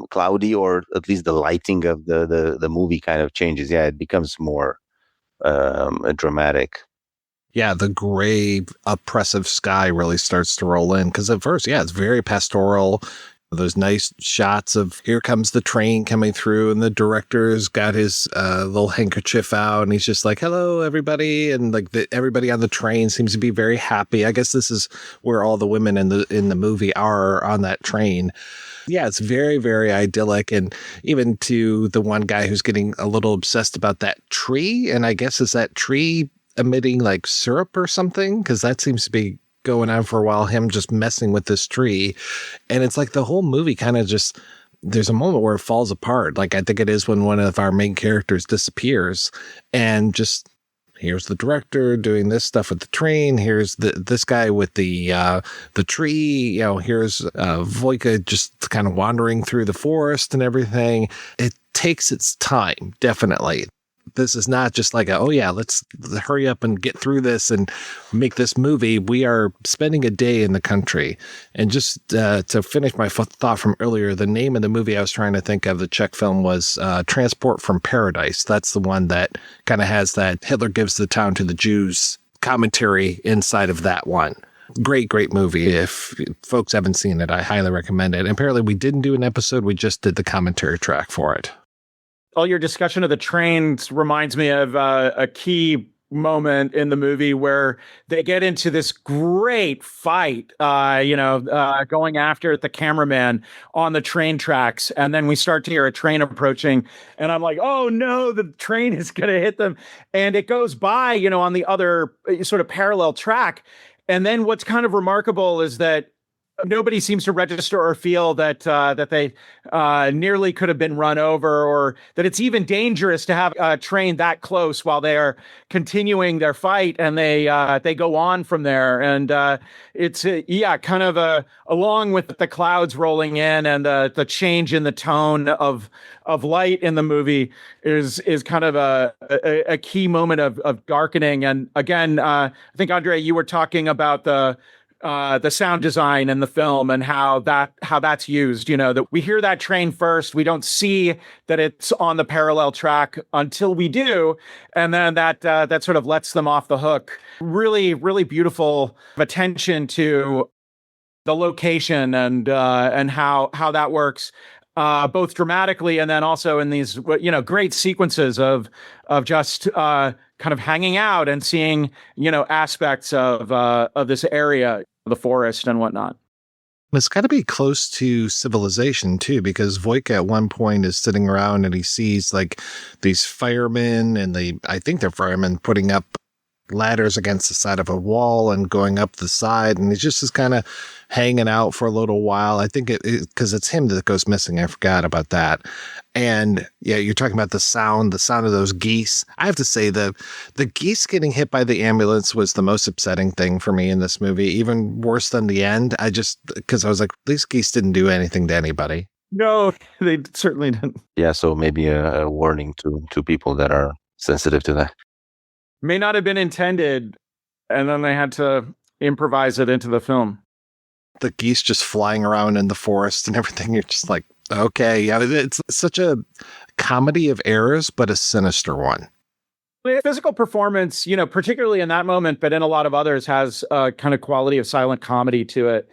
cloudy, or at least the lighting of the movie kind of changes. Yeah, it becomes more dramatic. Yeah, the gray, oppressive sky really starts to roll in, because at first, it's very pastoral. Those nice shots of here comes the train coming through, and the director's got his little handkerchief out, and he's just like, hello, everybody. And like everybody on the train seems to be very happy. I guess this is where all the women in the movie are on that train. Yeah, it's very, very idyllic. And even to the one guy who's getting a little obsessed about that tree. And I guess is that tree emitting like syrup or something? Because that seems to be going on for a while, him just messing with this tree. And it's like the whole movie kind of just, there's a moment where it falls apart. Like I think it is when one of our main characters disappears, and just here's the director doing this stuff with the train. Here's this guy with the tree, you know, here's Vuică just kind of wandering through the forest and everything. It takes its time, definitely. This is not just like, oh yeah, let's hurry up and get through this and make this movie. We are spending a day in the country. And just to finish my thought from earlier, the name of the movie I was trying to think of, the Czech film, was Transport from Paradise. That's the one that kind of has that Hitler gives the town to the Jews commentary inside of that one. Great movie. If folks haven't seen it, I highly recommend it. And apparently we didn't do an episode. We just did the commentary track for it. All your discussion of the trains reminds me of a key moment in the movie where they get into this great fight, going after the cameraman on the train tracks. And then we start to hear a train approaching, and I'm like, oh no, the train is going to hit them. And it goes by, on the other sort of parallel track. And then what's kind of remarkable is that nobody seems to register or feel that they nearly could have been run over, or that it's even dangerous to have a train that close while they are continuing their fight, and they go on from there. And it's kind of along with the clouds rolling in and the change in the tone of light in the movie is kind of a key moment of darkening. And again, I think Andre, you were talking about the sound design in the film and how that's used, that we hear that train first. We don't see that it's on the parallel track until we do. And then that sort of lets them off the hook. Really, really beautiful attention to the location and how that works. Both dramatically and then also in these, great sequences of just kind of hanging out and seeing, aspects of this area, the forest and whatnot. It's got to be close to civilization too, because Vuică at one point is sitting around and he sees like these firemen, and I think they're firemen, putting up ladders against the side of a wall and going up the side, and he just is kind of hanging out for a little while. I think because it's him that goes missing. I forgot about that. And yeah, you're talking about the sound of those geese. I have to say the geese getting hit by the ambulance was the most upsetting thing for me in this movie, even worse than the end. Because I was like, these geese didn't do anything to anybody. No, they certainly didn't. Yeah, so maybe a warning to people that are sensitive to that. May not have been intended, and then they had to improvise it into the film. The geese just flying around in the forest and everything. You're just like, okay, yeah, it's such a comedy of errors, but a sinister one. The physical performance, particularly in that moment, but in a lot of others, has a kind of quality of silent comedy to it.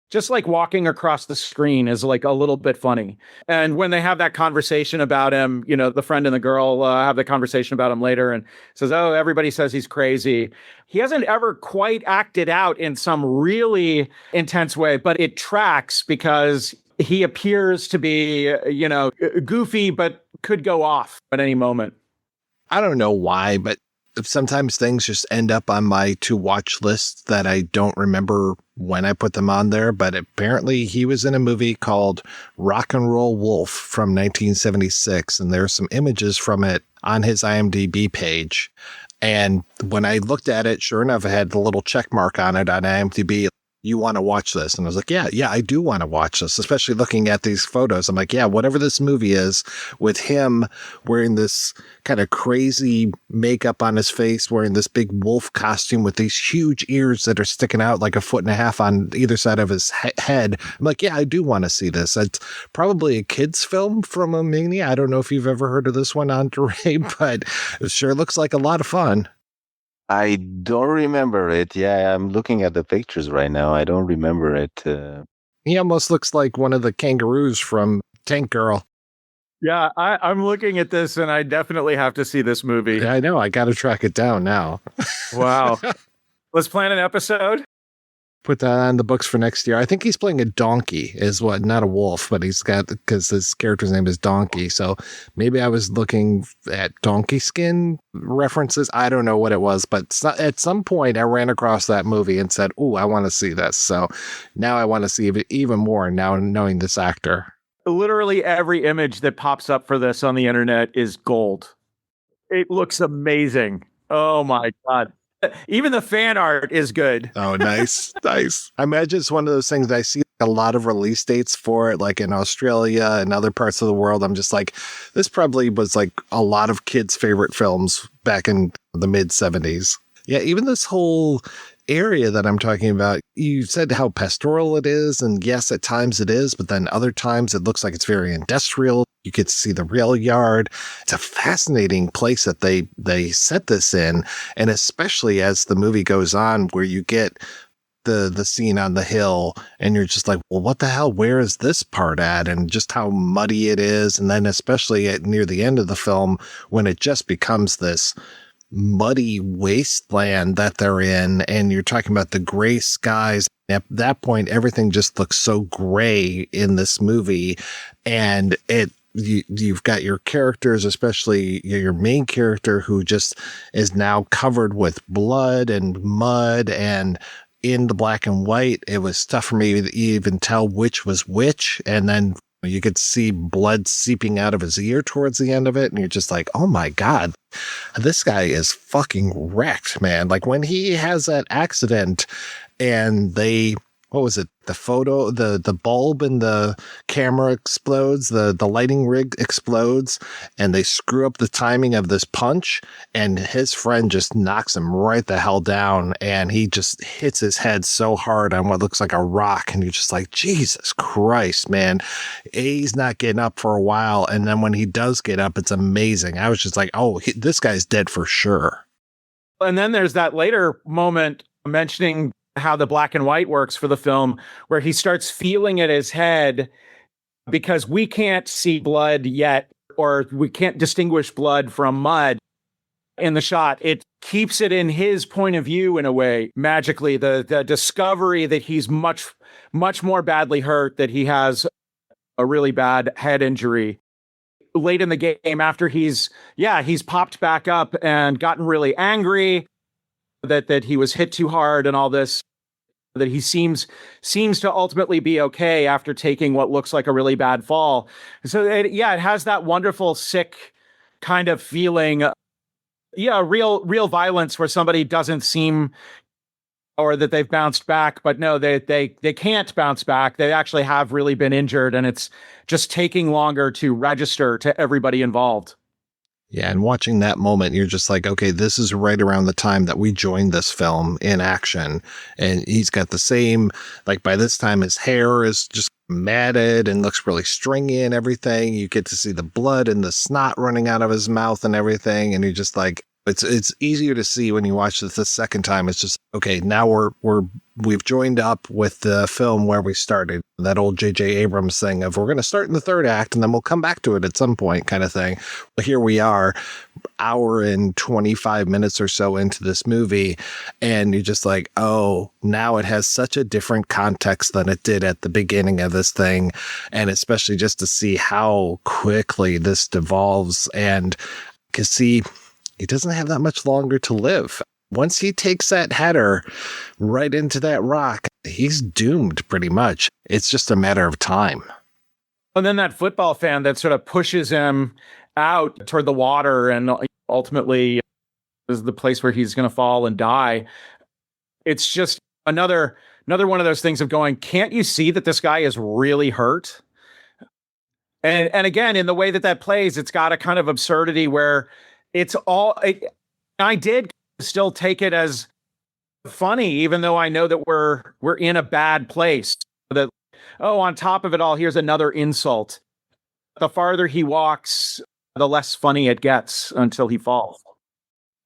Just like walking across the screen is like a little bit funny. And when they have that conversation about him, the friend and the girl have the conversation about him later and says, oh, everybody says he's crazy. He hasn't ever quite acted out in some really intense way, but it tracks because he appears to be, goofy, but could go off at any moment. I don't know why, but sometimes things just end up on my to watch list that I don't remember when I put them on there. But apparently he was in a movie called Rock and Roll Wolf from 1976. And there's some images from it on his IMDb page. And when I looked at it, sure enough, it had the little check mark on it on IMDb. You want to watch this? And I was like, yeah, I do want to watch this, especially looking at these photos. I'm like, yeah, whatever this movie is with him wearing this kind of crazy makeup on his face, wearing this big wolf costume with these huge ears that are sticking out like 1.5 feet on either side of his head. I'm like, yeah, I do want to see this. It's probably a kid's film from Romania. I don't know if you've ever heard of this one, Andre, but it sure looks like a lot of fun. I don't remember it. Yeah, I'm looking at the pictures right now. I don't remember it. He almost looks like one of the kangaroos from Tank Girl. Yeah, I'm looking at this and I definitely have to see this movie. Yeah, I know. I got to track it down now. Wow. Let's plan an episode. Put that on the books for next year. I think he's playing a donkey, is what, not a wolf, but he's got, because his character's name is Donkey. So maybe I was looking at donkey skin references. I don't know what it was, but at some point I ran across that movie and said, "Oh, I want to see this." So now I want to see it even more now knowing this actor. Literally every image that pops up for this on the internet is gold. It looks amazing. Oh my God. Even the fan art is good. Oh, nice. Nice. I imagine it's one of those things that I see a lot of release dates for it, like in Australia and other parts of the world. I'm just like, this probably was like a lot of kids' favorite films back in the mid 70s. Yeah, even this whole area that I'm talking about, you said how pastoral it is, and yes, at times it is, but then other times it looks like it's very industrial. You get to see the rail yard. It's a fascinating place that they set this in, and especially as the movie goes on, where you get the scene on the hill, and you're just like, well, what the hell? Where is this part at? And just how muddy it is, and then especially near the end of the film, when it just becomes this muddy wasteland that they're in, and you're talking about the gray skies. At that point, everything just looks so gray in this movie, and you've got your characters, especially your main character, who just is now covered with blood and mud, and in the black and white, it was tough for me to even tell which was which, and then you could see blood seeping out of his ear towards the end of it, and you're just like, oh my God, this guy is fucking wrecked, man. Like when he has that accident and what was it? The photo, the bulb in the camera explodes, the lighting rig explodes, and they screw up the timing of this punch, and his friend just knocks him right the hell down, and he just hits his head so hard on what looks like a rock, and you're just like, Jesus Christ, man. He's not getting up for a while, and then when he does get up, it's amazing. I was just like, oh, this guy's dead for sure. And then there's that later moment mentioning how the black and white works for the film, where he starts feeling at his head, because we can't see blood yet, or we can't distinguish blood from mud in the shot. It keeps it in his point of view in a way, magically, the discovery that he's much, much more badly hurt, that he has a really bad head injury. Late in the game, after he's popped back up and gotten really angry that he was hit too hard and all this, that he seems to ultimately be okay after taking what looks like a really bad fall. So it has that wonderful sick kind of feeling. Real violence where somebody doesn't seem, or that they've bounced back, but no, they can't bounce back. They actually have really been injured, and it's just taking longer to register to everybody involved. Yeah, and watching that moment, you're just like, okay, this is right around the time that we joined this film in action. And he's got the same, like by this time, his hair is just matted and looks really stringy and everything. You get to see the blood and the snot running out of his mouth and everything. And you're just like, it's easier to see when you watch this the second time. It's just, okay, now we've joined up with the film where we started. That old J.J. Abrams thing of, we're going to start in the third act and then we'll come back to it at some point kind of thing. But here we are, hour and 25 minutes or so into this movie, and you're just like, oh, now it has such a different context than it did at the beginning of this thing. And especially just to see how quickly this devolves, and because see, he doesn't have that much longer to live. Once he takes that header right into that rock, he's doomed pretty much. It's just a matter of time. And then that football fan that sort of pushes him out toward the water, and ultimately is the place where he's going to fall and die. It's just another one of those things of going, can't you see that this guy is really hurt? And again, in the way that plays, it's got a kind of absurdity where it's all, I did still take it as funny, even though I know that we're in a bad place. That, oh, on top of it all, here's another insult. The farther he walks, the less funny it gets until he falls.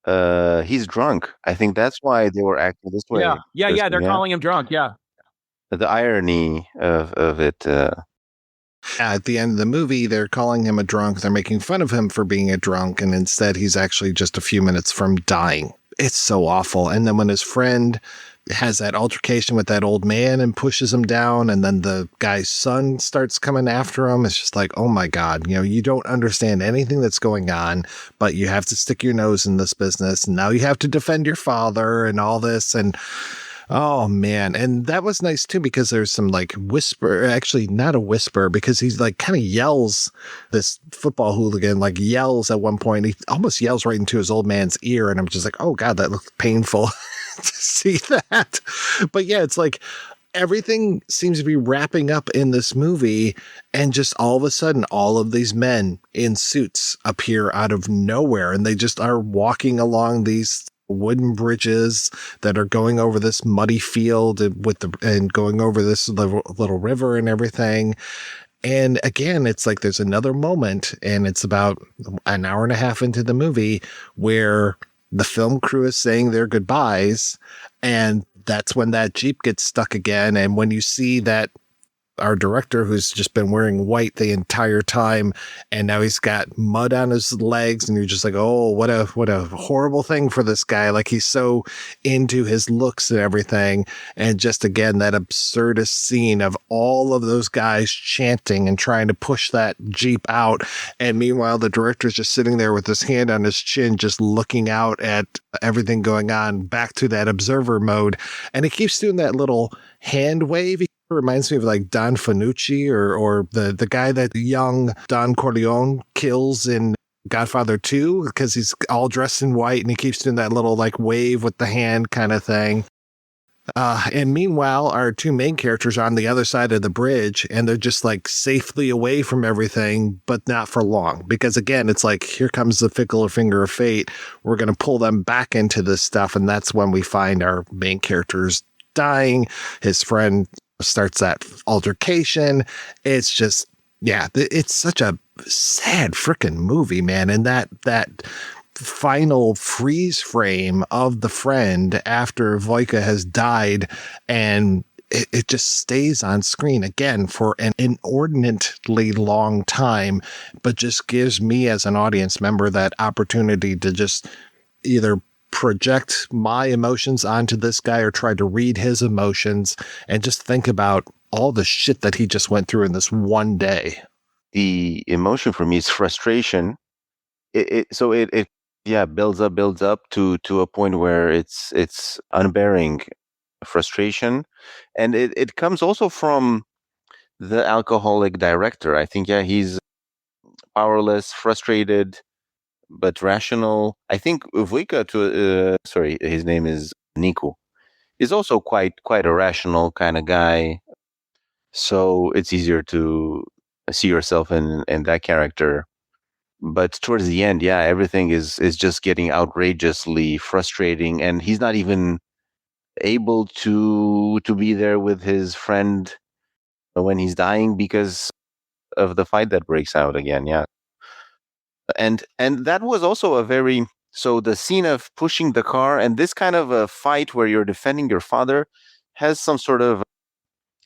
He's drunk. I think that's why they were acting this way. Yeah. They're calling him drunk. Yeah. the irony of it. At the end of the movie, they're calling him a drunk. They're making fun of him for being a drunk. And instead, he's actually just a few minutes from dying. It's so awful. And then when his friend has that altercation with that old man and pushes him down, and then the guy's son starts coming after him, it's just like, oh my God, you don't understand anything that's going on, but you have to stick your nose in this business. And now you have to defend your father and all this. And oh man. And that was nice too, because there's some like whisper, actually not a whisper, because he's like kind of yells, this football hooligan like yells at one point. He almost yells right into his old man's ear. And I'm just like, oh God, that looks painful to see that. But yeah, it's like everything seems to be wrapping up in this movie. And just all of a sudden, all of these men in suits appear out of nowhere. And they just are walking along these wooden bridges that are going over this muddy field and going over this little river and everything. And again, it's like there's another moment, and it's about an hour and a half into the movie where the film crew is saying their goodbyes, and that's when that Jeep gets stuck again. And when you see that our director, who's just been wearing white the entire time, and now he's got mud on his legs, and you're just like, oh, what a horrible thing for this guy. Like, he's so into his looks and everything. And just again, that absurdist scene of all of those guys chanting and trying to push that Jeep out. And meanwhile, the director's just sitting there with his hand on his chin, just looking out at everything going on, back to that observer mode. And he keeps doing that little hand wave. It reminds me of like Don Fanucci or the guy that young Don Corleone kills in Godfather 2, because he's all dressed in white and he keeps doing that little like wave with the hand kind of thing. And meanwhile, our two main characters are on the other side of the bridge, and they're just like safely away from everything, but not for long. Because again, it's like, here comes the fickle finger of fate. We're going to pull them back into this stuff. And that's when we find our main characters dying. His friend starts that altercation. It's just, yeah, it's such a sad freaking movie, man. And that final freeze frame of the friend after Vuică has died, and it just stays on screen again for an inordinately long time, but just gives me as an audience member that opportunity to just either project my emotions onto this guy or try to read his emotions and just think about all the shit that he just went through in this one day. The emotion for me is frustration. It builds up to a point where it's unbearing frustration. And it comes also from the alcoholic director. I think, he's powerless, frustrated, but rational. I think Vuică, his name is Nicu, is also quite a rational kind of guy. So it's easier to see yourself in that character. But towards the end, everything is just getting outrageously frustrating, and he's not even able to be there with his friend when he's dying because of the fight that breaks out again. Yeah. And that was also so the scene of pushing the car and this kind of a fight where you're defending your father has some sort of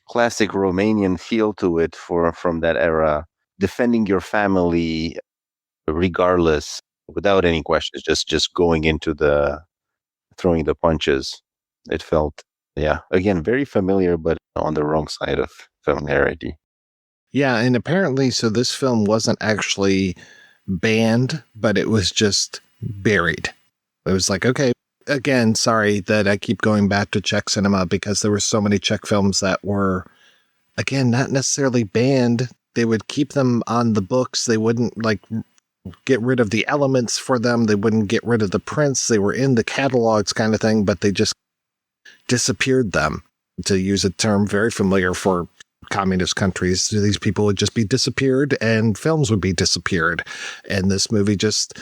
classic Romanian feel to it from that era, defending your family regardless, without any questions, just going into throwing the punches. It felt, again, very familiar, but on the wrong side of familiarity. Yeah, and apparently, so this film wasn't actually banned, but it was just buried. It was like, okay, again, sorry that I keep going back to Czech cinema, because there were so many Czech films that were, again, not necessarily banned. They would keep them on the books. They wouldn't like get rid of the elements for them. They wouldn't get rid of the prints. They were in the catalogs kind of thing, but they just disappeared them, to use a term very familiar for communist countries. These people would just be disappeared and films would be disappeared. And this movie just,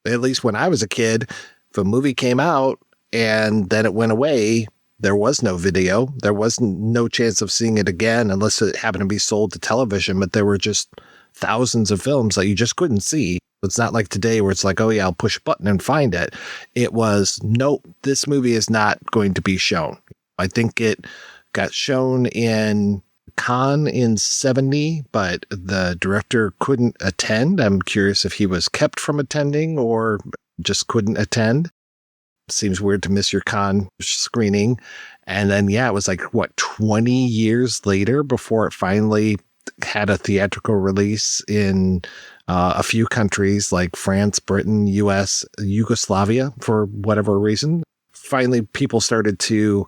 at least when I was a kid, if a movie came out and then it went away, there was no video. There was no chance of seeing it again unless it happened to be sold to television, but there were just thousands of films that you just couldn't see. It's not like today where it's like, oh yeah, I'll push a button and find it. It was, nope, this movie is not going to be shown. I think it got shown in Cannes in 70, but the director couldn't attend. I'm curious if he was kept from attending or just couldn't attend. Seems weird to miss your Cannes screening. And then, it was 20 years later before it finally had a theatrical release in a few countries like France, Britain, US, Yugoslavia, for whatever reason. Finally, people started to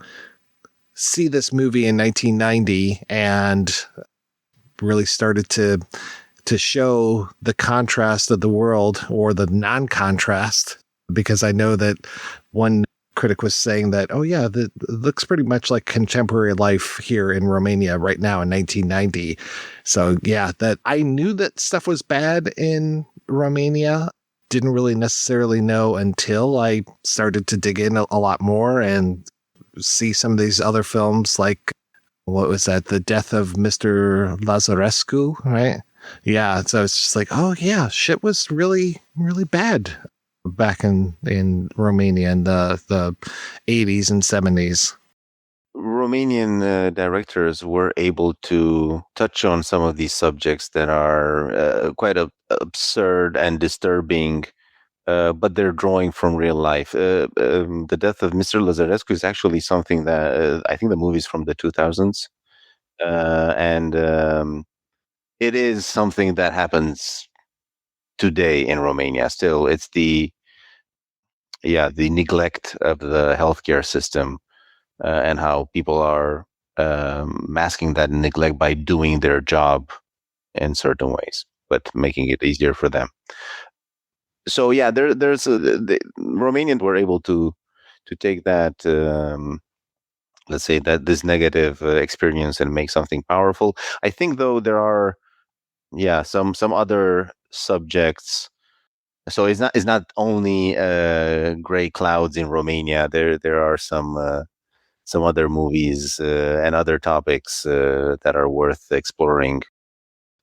see this movie in 1990 and really started to show the contrast of the world, or the non-contrast, because I know that one critic was saying that, it looks pretty much like contemporary life here in Romania right now in 1990. So that I knew that stuff was bad in Romania. Didn't really necessarily know until I started to dig in a lot more and see some of these other films, like, what was that? The Death of Mr. Lazarescu, right? Yeah. So it's just like, shit was really, really bad back in Romania in the 80s and 70s. Romanian directors were able to touch on some of these subjects that are quite absurd and disturbing, but they're drawing from real life. The Death of Mr. Lazarescu is actually something that I think the movie's from the 2000s. And it is something that happens today in Romania still. It's the neglect of the healthcare system, and how people are masking that neglect by doing their job in certain ways, but making it easier for them. So the Romanians were able to take that, let's say, that this negative experience and make something powerful. I think, though, there are some other subjects. So it's not only gray clouds in Romania. There are some other movies and other topics that are worth exploring.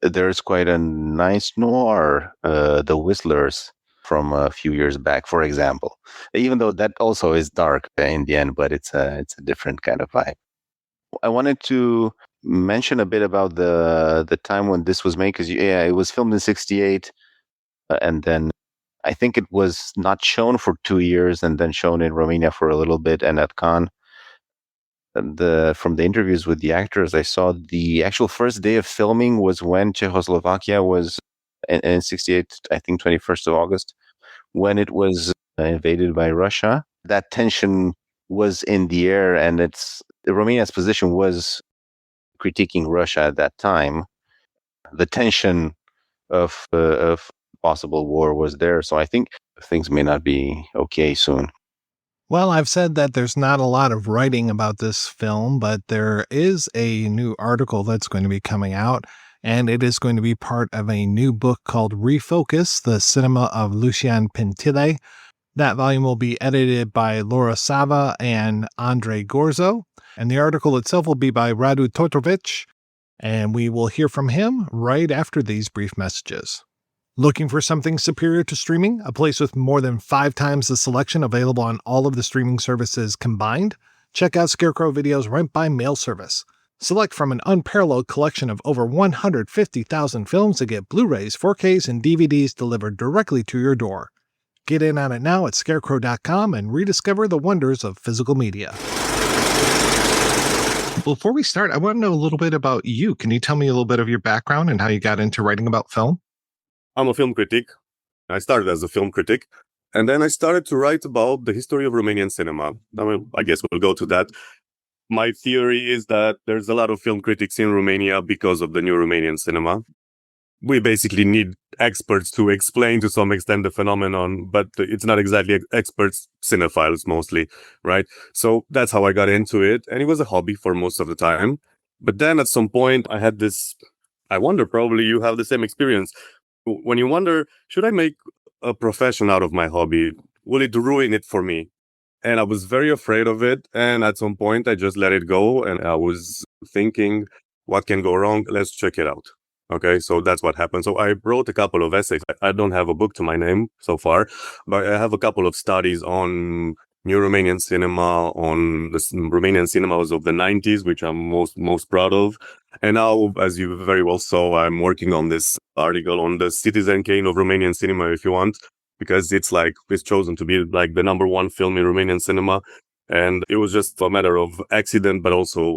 There's quite a nice noir, The Whistlers, from a few years back, for example. Even though that also is dark in the end, but it's a different kind of vibe. I wanted to mention a bit about the time when this was made, because it was filmed in '68, and then I think it was not shown for 2 years, and then shown in Romania for a little bit and at Cannes. From the interviews with the actors, I saw the actual first day of filming was when Czechoslovakia was in '68, I think 21st of August, when it was invaded by Russia. That tension was in the air, and Romania's position was critiquing Russia at that time. The tension of possible war was there, so I think things may not be okay soon. Well, I've said that there's not a lot of writing about this film, but there is a new article that's going to be coming out, and it is going to be part of a new book called Refocus, the Cinema of Lucian Pintilie. That volume will be edited by Laura Sava and Andre Gorzo, and the article itself will be by Radu Totrovic, and we will hear from him right after these brief messages. Looking for something superior to streaming? A place with more than 5 times the selection available on all of the streaming services combined? Check out Scarecrow Video's Rent by Mail service. Select from an unparalleled collection of over 150,000 films to get Blu-rays, 4Ks, and DVDs delivered directly to your door. Get in on it now at scarecrow.com and rediscover the wonders of physical media. Before we start, I want to know a little bit about you. Can you tell me a little bit of your background and how you got into writing about film? I'm a film critic. I started as a film critic, and then I started to write about the history of Romanian cinema. I guess we'll go to that. My theory is that there's a lot of film critics in Romania because of the new Romanian cinema. We basically need experts to explain to some extent the phenomenon, but it's not exactly experts, cinephiles mostly, right? So that's how I got into it, and it was a hobby for most of the time. But then at some point I had this, I wonder, probably you have the same experience, when you wonder, should I make a profession out of my hobby? Will it ruin it for me? And I was very afraid of it. And at some point, I just let it go. And I was thinking, what can go wrong? Let's check it out. Okay, so that's what happened. So I wrote a couple of essays. I don't have a book to my name so far, but I have a couple of studies on new Romanian cinema, on the Romanian cinemas of the 90s, which I'm most proud of. And now, as you very well saw, I'm working on this article on the Citizen Kane of Romanian cinema, if you want, because it's chosen to be like the number one film in Romanian cinema. And it was just a matter of accident, but also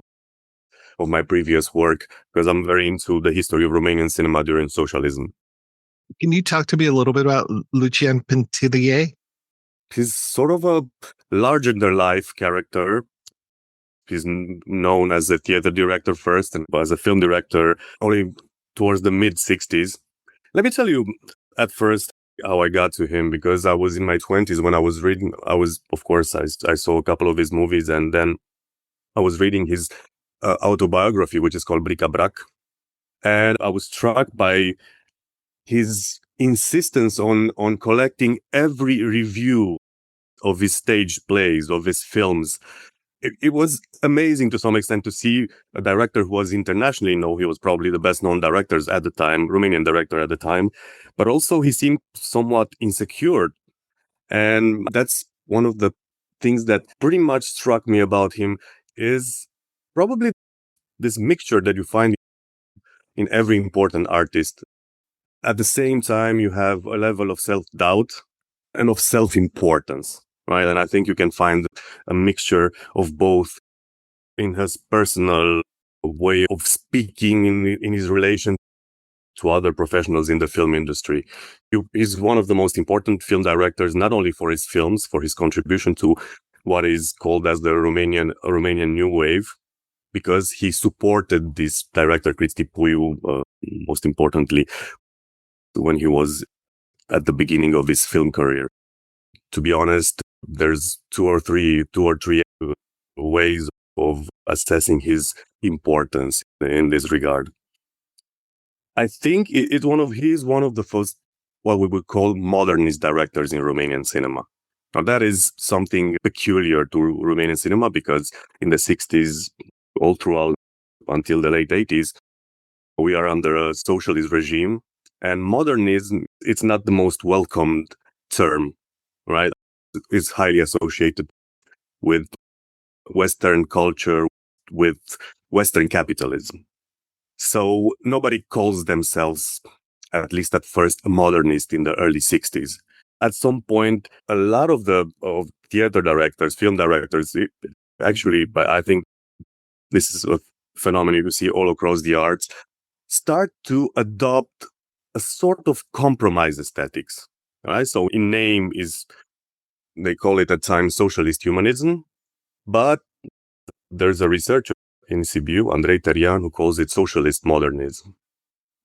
of my previous work, because I'm very into the history of Romanian cinema during socialism. Can you talk to me a little bit about Lucian Pintilie? He's sort of a larger-than-life character. He's known as a theater director first and as a film director only towards the mid-60s. Let me tell you at first how I got to him, because I was in my 20s when I was reading. I saw a couple of his movies, and then I was reading his autobiography, which is called Bric-a-Brac. And I was struck by his insistence on collecting every review of his stage plays, of his films. It was amazing to some extent to see a director who was internationally known. He was probably the best known directors at the time, Romanian director at the time, but also he seemed somewhat insecure. And that's one of the things that pretty much struck me about him, is probably this mixture that you find in every important artist. At the same time, you have a level of self-doubt and of self-importance, right? And I think you can find a mixture of both in his personal way of speaking, in his relation to other professionals in the film industry. He's one of the most important film directors, not only for his films, for his contribution to what is called as the Romanian New Wave, because he supported this director, Cristi Puiu, most importantly, when he was at the beginning of his film career. To be honest, there's two or three ways of assessing his importance in this regard. I think he's one of the first, what we would call modernist directors in Romanian cinema. Now, that is something peculiar to Romanian cinema, because in the 60s, all throughout until the late 80s, we are under a socialist regime. And modernism, it's not the most welcomed term, right? It's highly associated with Western culture, with Western capitalism. So nobody calls themselves, at least at first, a modernist in the early 60s. At some point, a lot of theater directors, film directors, but I think this is a phenomenon you see all across the arts, start to adopt a sort of compromise aesthetics. Right? So in name they call it at times socialist humanism, but there's a researcher in Sibiu, Andrei Terian, who calls it socialist modernism.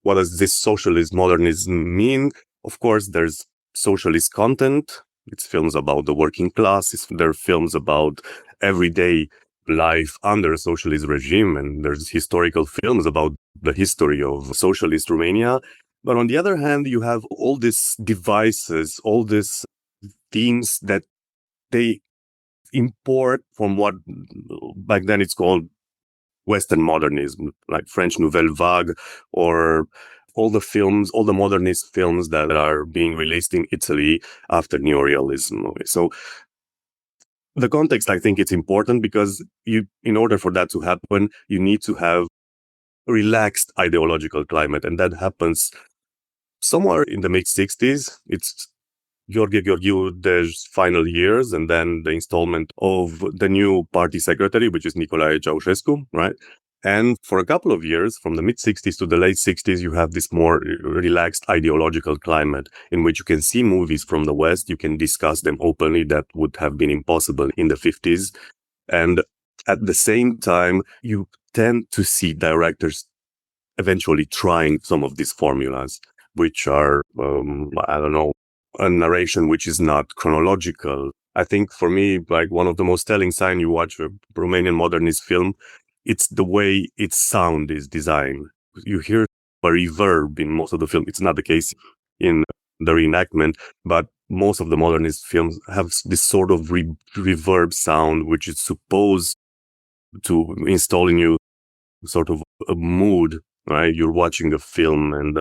What does this socialist modernism mean? Of course, there's socialist content. It's films about the working class. There are films about everyday life under a socialist regime. And there's historical films about the history of socialist Romania. But on the other hand, you have all these devices, all these themes that they import from what back then it's called Western modernism, like French Nouvelle Vague, or all the modernist films that are being released in Italy after neorealism. So the context, I think it's important, because in order for that to happen, you need to have a relaxed ideological climate. And that happens somewhere in the mid-60s. It's Gheorghe Gheorghiu-Dej's final years, and then the installment of the new party secretary, which is Nicolae Ceausescu, right? And for a couple of years, from the mid-60s to the late 60s, you have this more relaxed ideological climate in which you can see movies from the West, you can discuss them openly. That would have been impossible in the 50s. And at the same time, you tend to see directors eventually trying some of these formulas, which are, a narration which is not chronological. I think for me, like one of the most telling signs you watch a Romanian modernist film, it's the way its sound is designed. You hear a reverb in most of the film. It's not the case in the reenactment, but most of the modernist films have this sort of reverb sound, which is supposed to install in you sort of a mood, right? You're watching the film, and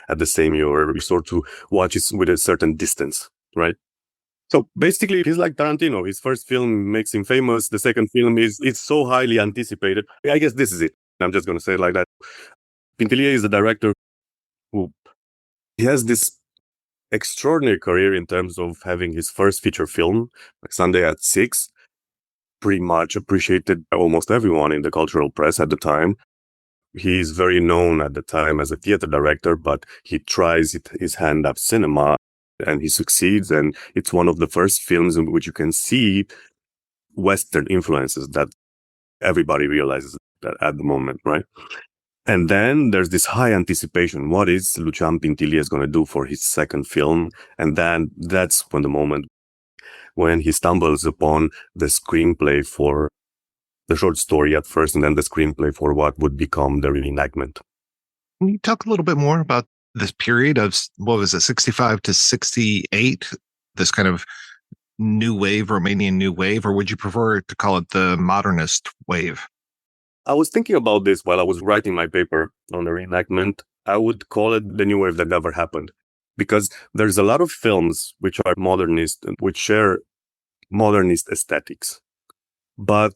at the same, you sort of watch it with a certain distance, right? So basically, he's like Tarantino. His first film makes him famous. The second film it's so highly anticipated. I guess this is it. I'm just going to say it like that. Pintilie is a director who he has this extraordinary career in terms of having his first feature film, like Sunday at 6, pretty much appreciated by almost everyone in the cultural press at the time. He's very known at the time as a theater director, but he tries his hand at cinema and he succeeds. And it's one of the first films in which you can see Western influences that everybody realizes that at the moment, right? And then there's this high anticipation. What is Lucian Pintilie going to do for his second film? And then that's when the moment when he stumbles upon the screenplay for the short story at first, and then the screenplay for what would become the reenactment. Can you talk a little bit more about this period of, what was it, 65 to 68, this kind of new wave, Romanian new wave, or would you prefer to call it the modernist wave? I was thinking about this while I was writing my paper on the reenactment. I would call it the new wave that never happened, because there's a lot of films which are modernist and which share modernist aesthetics, but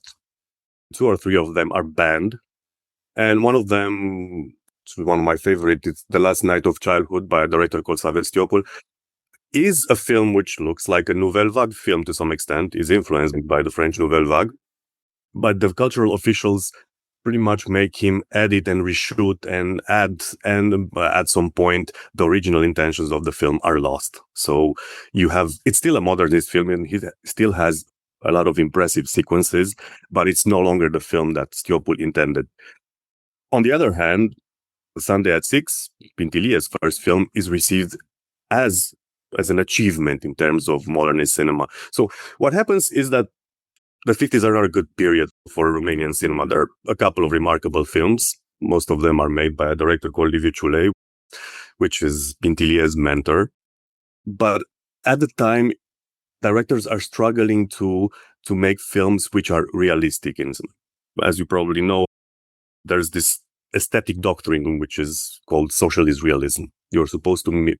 2 or 3 of them are banned. And one of them, one of my favorites, is The Last Night of Childhood by a director called Stiopul, is a film which looks like a Nouvelle Vague film to some extent, is influenced by the French Nouvelle Vague. But the cultural officials pretty much make him edit and reshoot and add, and at some point, the original intentions of the film are lost. So it's still a modernist film and he still has a lot of impressive sequences, but it's no longer the film that Stiopul intended. On the other hand, Sunday at 6, Pintilie's first film, is received as an achievement in terms of modernist cinema. So what happens is that the 50s are not a good period for Romanian cinema. There are a couple of remarkable films. Most of them are made by a director called Liviu Ciulei, which is Pintilie's mentor. But at the time, directors are struggling to make films which are realistic. As you probably know, there's this aesthetic doctrine which is called socialist realism. You're supposed to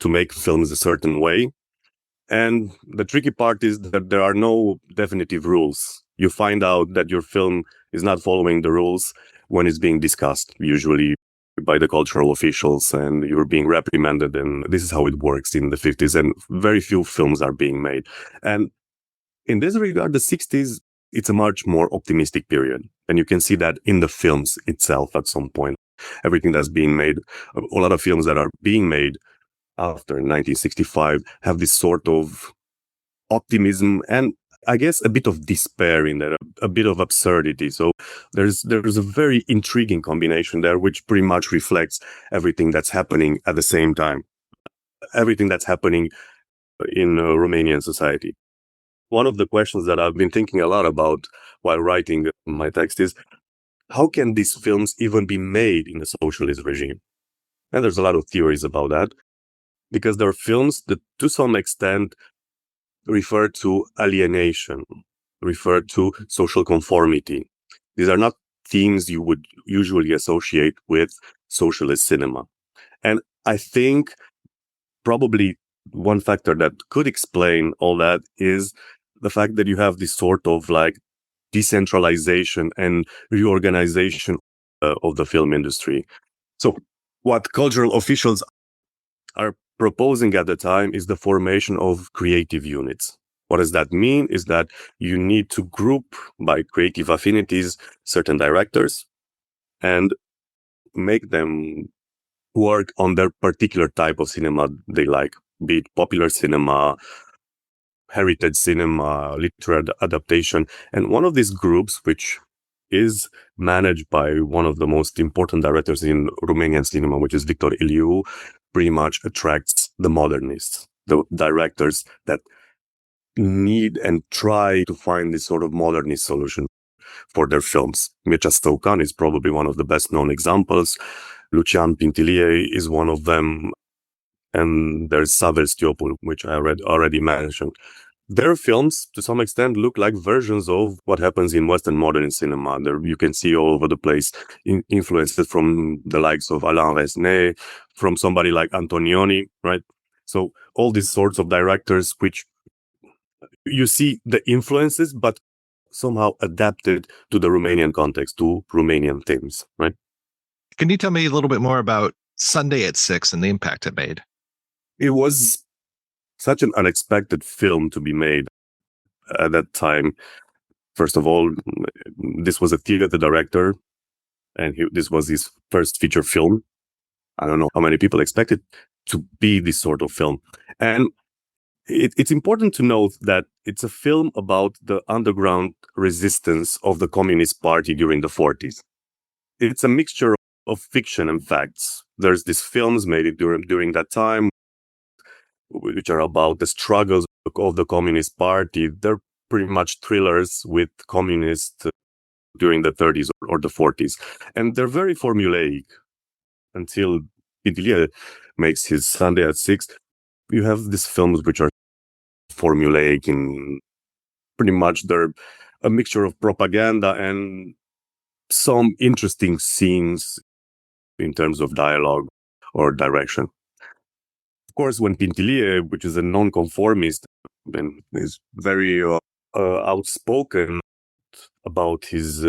make films a certain way. And the tricky part is that there are no definitive rules. You find out that your film is not following the rules when it's being discussed, usually by the cultural officials, and you're being reprimanded. And this is how it works in the 50s. And very few films are being made. And in this regard, the 60s, it's a much more optimistic period. And you can see that in the films itself at some point. Everything that's being made, a lot of films that are being made after 1965 have this sort of optimism and I guess a bit of despair in there, a bit of absurdity. So there's a very intriguing combination there, which pretty much reflects everything that's happening at the same time, everything that's happening in Romanian society. One of the questions that I've been thinking a lot about while writing my text is, how can these films even be made in a socialist regime? And there's a lot of theories about that, because there are films that to some extent refer to alienation, refer to social conformity. These are not themes you would usually associate with socialist cinema. And I think probably one factor that could explain all that is the fact that you have this sort of like decentralization and reorganization of the film industry. So what cultural officials are proposing at the time is the formation of creative units. What does that mean? Is that you need to group by creative affinities certain directors and make them work on their particular type of cinema they like, be it popular cinema, heritage cinema, literary adaptation. And one of these groups, which is managed by one of the most important directors in Romanian cinema, which is Victor Iliu, pretty much attracts the modernists, the directors that need and try to find this sort of modernist solution for their films. Mircea Stocan is probably one of the best known examples. Lucian Pintilie is one of them. And there's Savel Stiopul, which I already mentioned. Their films, to some extent, look like versions of what happens in Western modern cinema. There you can see all over the place influences from the likes of Alain Resnais, from somebody like Antonioni, right? So all these sorts of directors which You see the influences, but somehow adapted to the Romanian context, to Romanian themes, right? Can you tell me a little bit more about Sunday at 6 and the impact it made? It was such an unexpected film to be made at that time. First of all, this was a theater director, and this was his first feature film. I don't know how many people expected to be this sort of film. And it's important to note that it's a film about the underground resistance of the Communist Party during the 40s. It's a mixture of fiction and facts. There's these films made during that time, which are about the struggles of the Communist Party. They're pretty much thrillers with communists during the 30s or the 40s. And they're very formulaic until Pintilie makes his Sunday at 6. You have these films which are formulaic in pretty much they're a mixture of propaganda and some interesting scenes in terms of dialogue or direction. Of course, when Pintilie, which is a non-conformist, and is very outspoken about his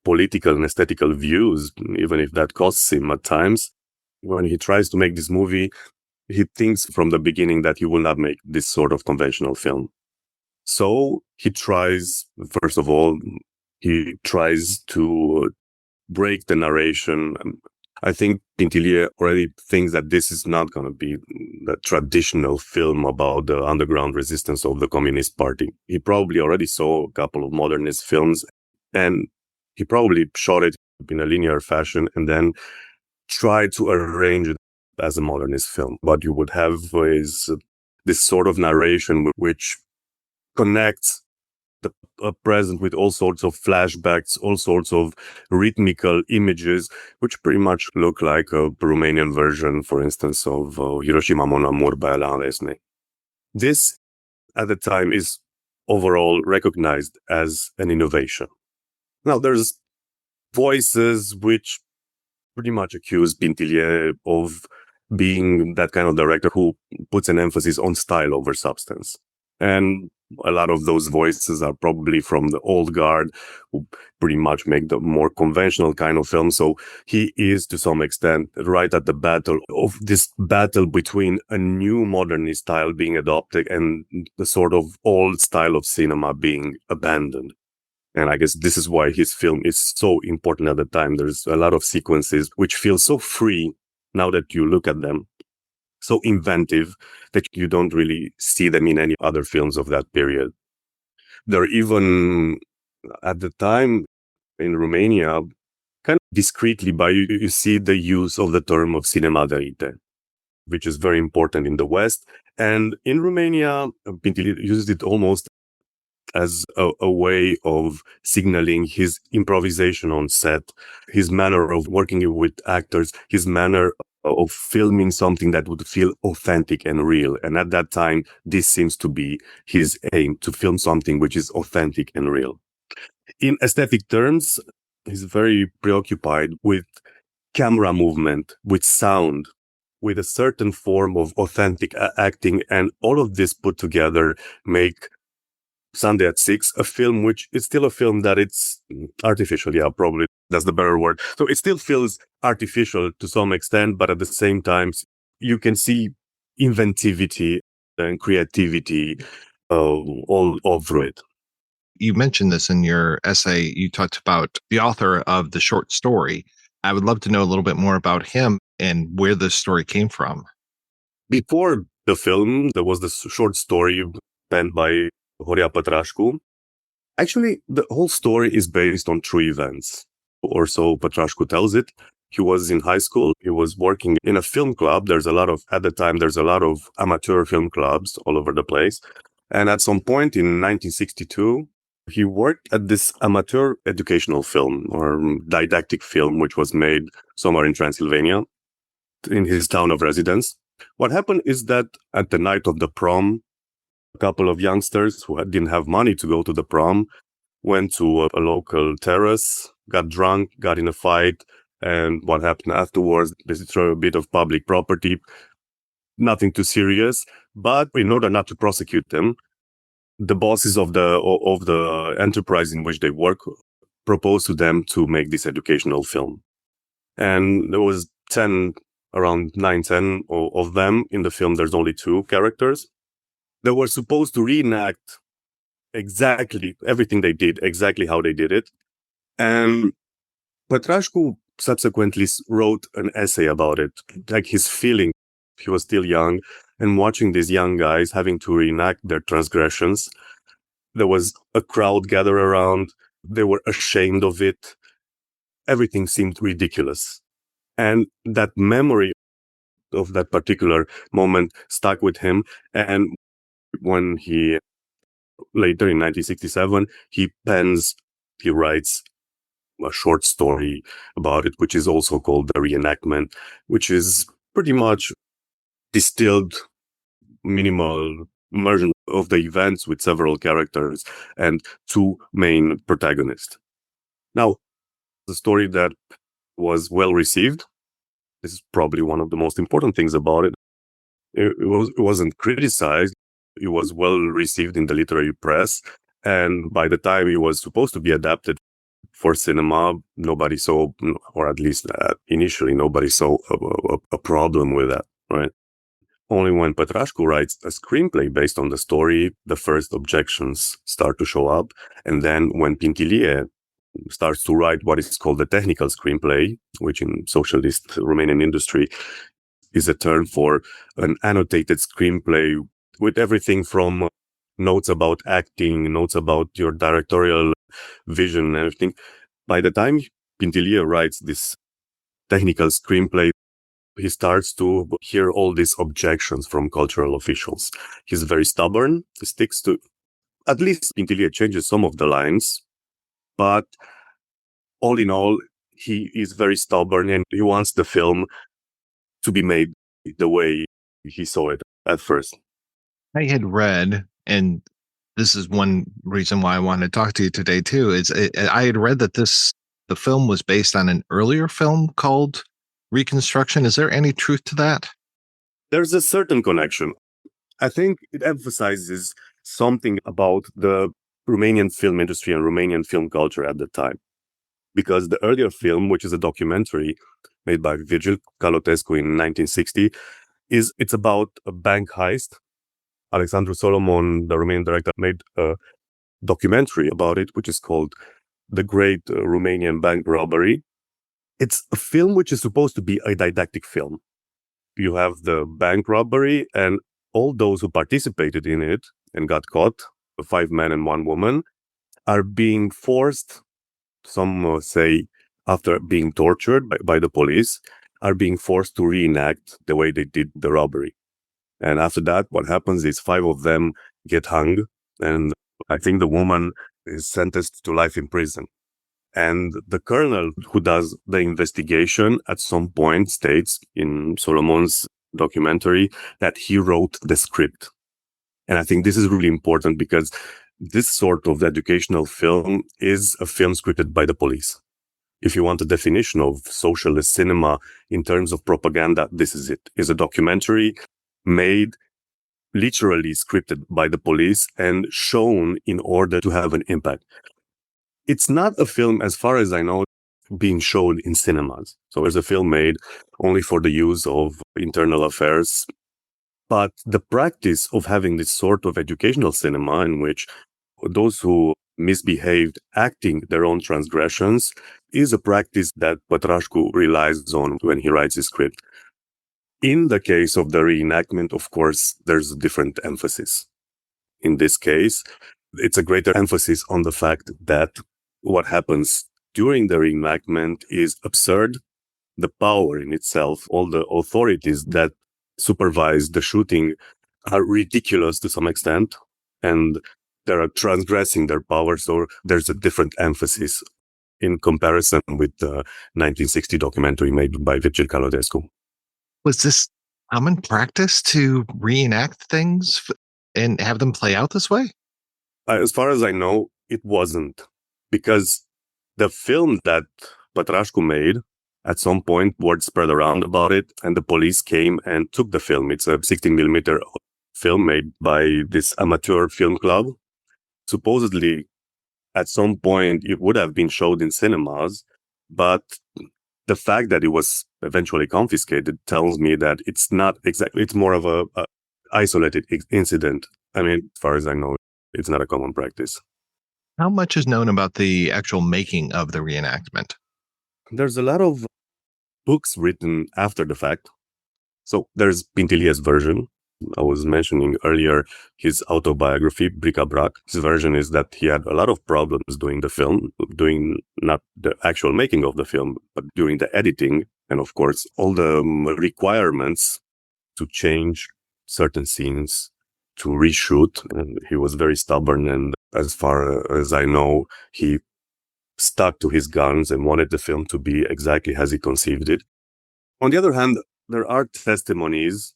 political and aesthetical views, even if that costs him at times, when he tries to make this movie, he thinks from the beginning that he will not make this sort of conventional film. So he tries, first of all, he tries to break the narration. I think Pintilie already thinks that this is not going to be the traditional film about the underground resistance of the Communist Party. He probably already saw a couple of modernist films, and he probably shot it in a linear fashion and then tried to arrange it as a modernist film. What you would have is this sort of narration which connects the present with all sorts of flashbacks, all sorts of rhythmical images, which pretty much look like a Romanian version, for instance, of Hiroshima Mon Amour by Alain Resnais. This, at the time, is overall recognized as an innovation. Now, there's voices which pretty much accuse Pintilie of being that kind of director who puts an emphasis on style over substance. And a lot of those voices are probably from the old guard who pretty much make the more conventional kind of film. So he is, to some extent, right at the battle of this battle between a new modernist style being adopted and the sort of old style of cinema being abandoned. And I guess this is why his film is so important at the time. There's a lot of sequences which feel so free now that you look at them, so inventive that you don't really see them in any other films of that period. They're even, at the time in Romania, kind of discreetly, but you see the use of the term of cinema verite, which is very important in the West. And in Romania, Pintilie uses it almost as a way of signaling his improvisation on set, his manner of working with actors, his manner of filming something that would feel authentic and real. And at that time, this seems to be his aim, to film something which is authentic and real. In aesthetic terms, he's very preoccupied with camera movement, with sound, with a certain form of authentic acting. And all of this put together make Sunday at 6, a film which is still a film that it's artificial. Yeah, probably that's the better word. So it still feels artificial to some extent, but at the same time, you can see inventivity and creativity all over it. You mentioned this in your essay. You talked about the author of the short story. I would love to know a little bit more about him and where this story came from. Before the film, there was this short story penned by Horia Pătrașcu. Actually, the whole story is based on true events, or so Pătrașcu tells it. He was in high school. He was working in a film club. At the time, there's a lot of amateur film clubs all over the place. And at some point in 1962, he worked at this amateur educational film or didactic film, which was made somewhere in Transylvania, in his town of residence. What happened is that at the night of the prom, a couple of youngsters who didn't have money to go to the prom went to a local terrace, got drunk, got in a fight, and what happened afterwards, they destroyed a bit of public property. Nothing too serious, but in order not to prosecute them, the bosses of the enterprise in which they work proposed to them to make this educational film. And there was around 9-10 of them in the film. There's only 2 characters. They were supposed to reenact exactly everything they did, exactly how they did it. And Pătrașcu subsequently wrote an essay about it, like his feeling. He was still young, and watching these young guys having to reenact their transgressions. There was a crowd gathered around. They were ashamed of it. Everything seemed ridiculous. And that memory of that particular moment stuck with him. And when he, later in 1967, he writes a short story about it, which is also called The Reenactment, which is pretty much distilled, minimal version of the events with several characters and 2 main protagonists. Now, the story that was well received, this is probably one of the most important things about it. It wasn't criticized. It was well received in the literary press. And by the time it was supposed to be adapted for cinema, nobody saw, or at least initially, nobody saw a problem with that, right? Only when Pătrașcu writes a screenplay based on the story, the first objections start to show up. And then when Pintilie starts to write what is called the technical screenplay, which in socialist Romanian industry is a term for an annotated screenplay with everything from notes about acting, notes about your directorial vision and everything. By the time Pintilie writes this technical screenplay, he starts to hear all these objections from cultural officials. He's very stubborn. He sticks to, at least Pintilie changes some of the lines, but all in all, he is very stubborn and he wants the film to be made the way he saw it at first. I had read, and this is one reason why I wanted to talk to you today too, I had read that the film was based on an earlier film called Reconstruction. Is there any truth to that? There's a certain connection. I think it emphasizes something about the Romanian film industry and Romanian film culture at the time. Because the earlier film, which is a documentary made by Virgil Calotescu in 1960, it's about a bank heist. Alexandru Solomon, the Romanian director, made a documentary about it, which is called The Great Romanian Bank Robbery. It's a film which is supposed to be a didactic film. You have the bank robbery and all those who participated in it and got caught, 5 men and 1 woman, are being forced, some say after being tortured by the police, are being forced to reenact the way they did the robbery. And after that, what happens is 5 of them get hung, and I think the woman is sentenced to life in prison. And the colonel who does the investigation at some point states in Solomon's documentary that he wrote the script. And I think this is really important because this sort of educational film is a film scripted by the police. If you want a definition of socialist cinema in terms of propaganda, this is it. It's a documentary made literally scripted by the police and shown in order to have an impact. It's not a film, as far as I know, being shown in cinemas. So there's a film made only for the use of internal affairs. But the practice of having this sort of educational cinema in which those who misbehaved acting their own transgressions is a practice that Pătrașcu relies on when he writes his script. In the case of the reenactment, of course, there's a different emphasis. In this case, it's a greater emphasis on the fact that what happens during the reenactment is absurd. The power in itself, all the authorities that supervise the shooting are ridiculous to some extent, and they are transgressing their power. So there's a different emphasis in comparison with the 1960 documentary made by Virgil Calotescu. Was this common practice to reenact things and have them play out this way? As far as I know, it wasn't. Because the film that Pătrașcu made, at some point, word spread around about it, and the police came and took the film. It's a 16mm film made by this amateur film club supposedly at some point it would have been showed in cinemas, but the fact that it was eventually confiscated tells me that it's not exactly, it's more of a isolated incident. I mean, as far as I know, it's not a common practice. How much is known about the actual making of the reenactment? There's a lot of books written after the fact. So there's Pintilie's version. I was mentioning earlier his autobiography, Bric-a-Brac. His version is that he had a lot of problems doing the film, doing not the actual making of the film, but during the editing. And of course, all the requirements to change certain scenes, to reshoot. And he was very stubborn. And as far as I know, he stuck to his guns and wanted the film to be exactly as he conceived it. On the other hand, there are testimonies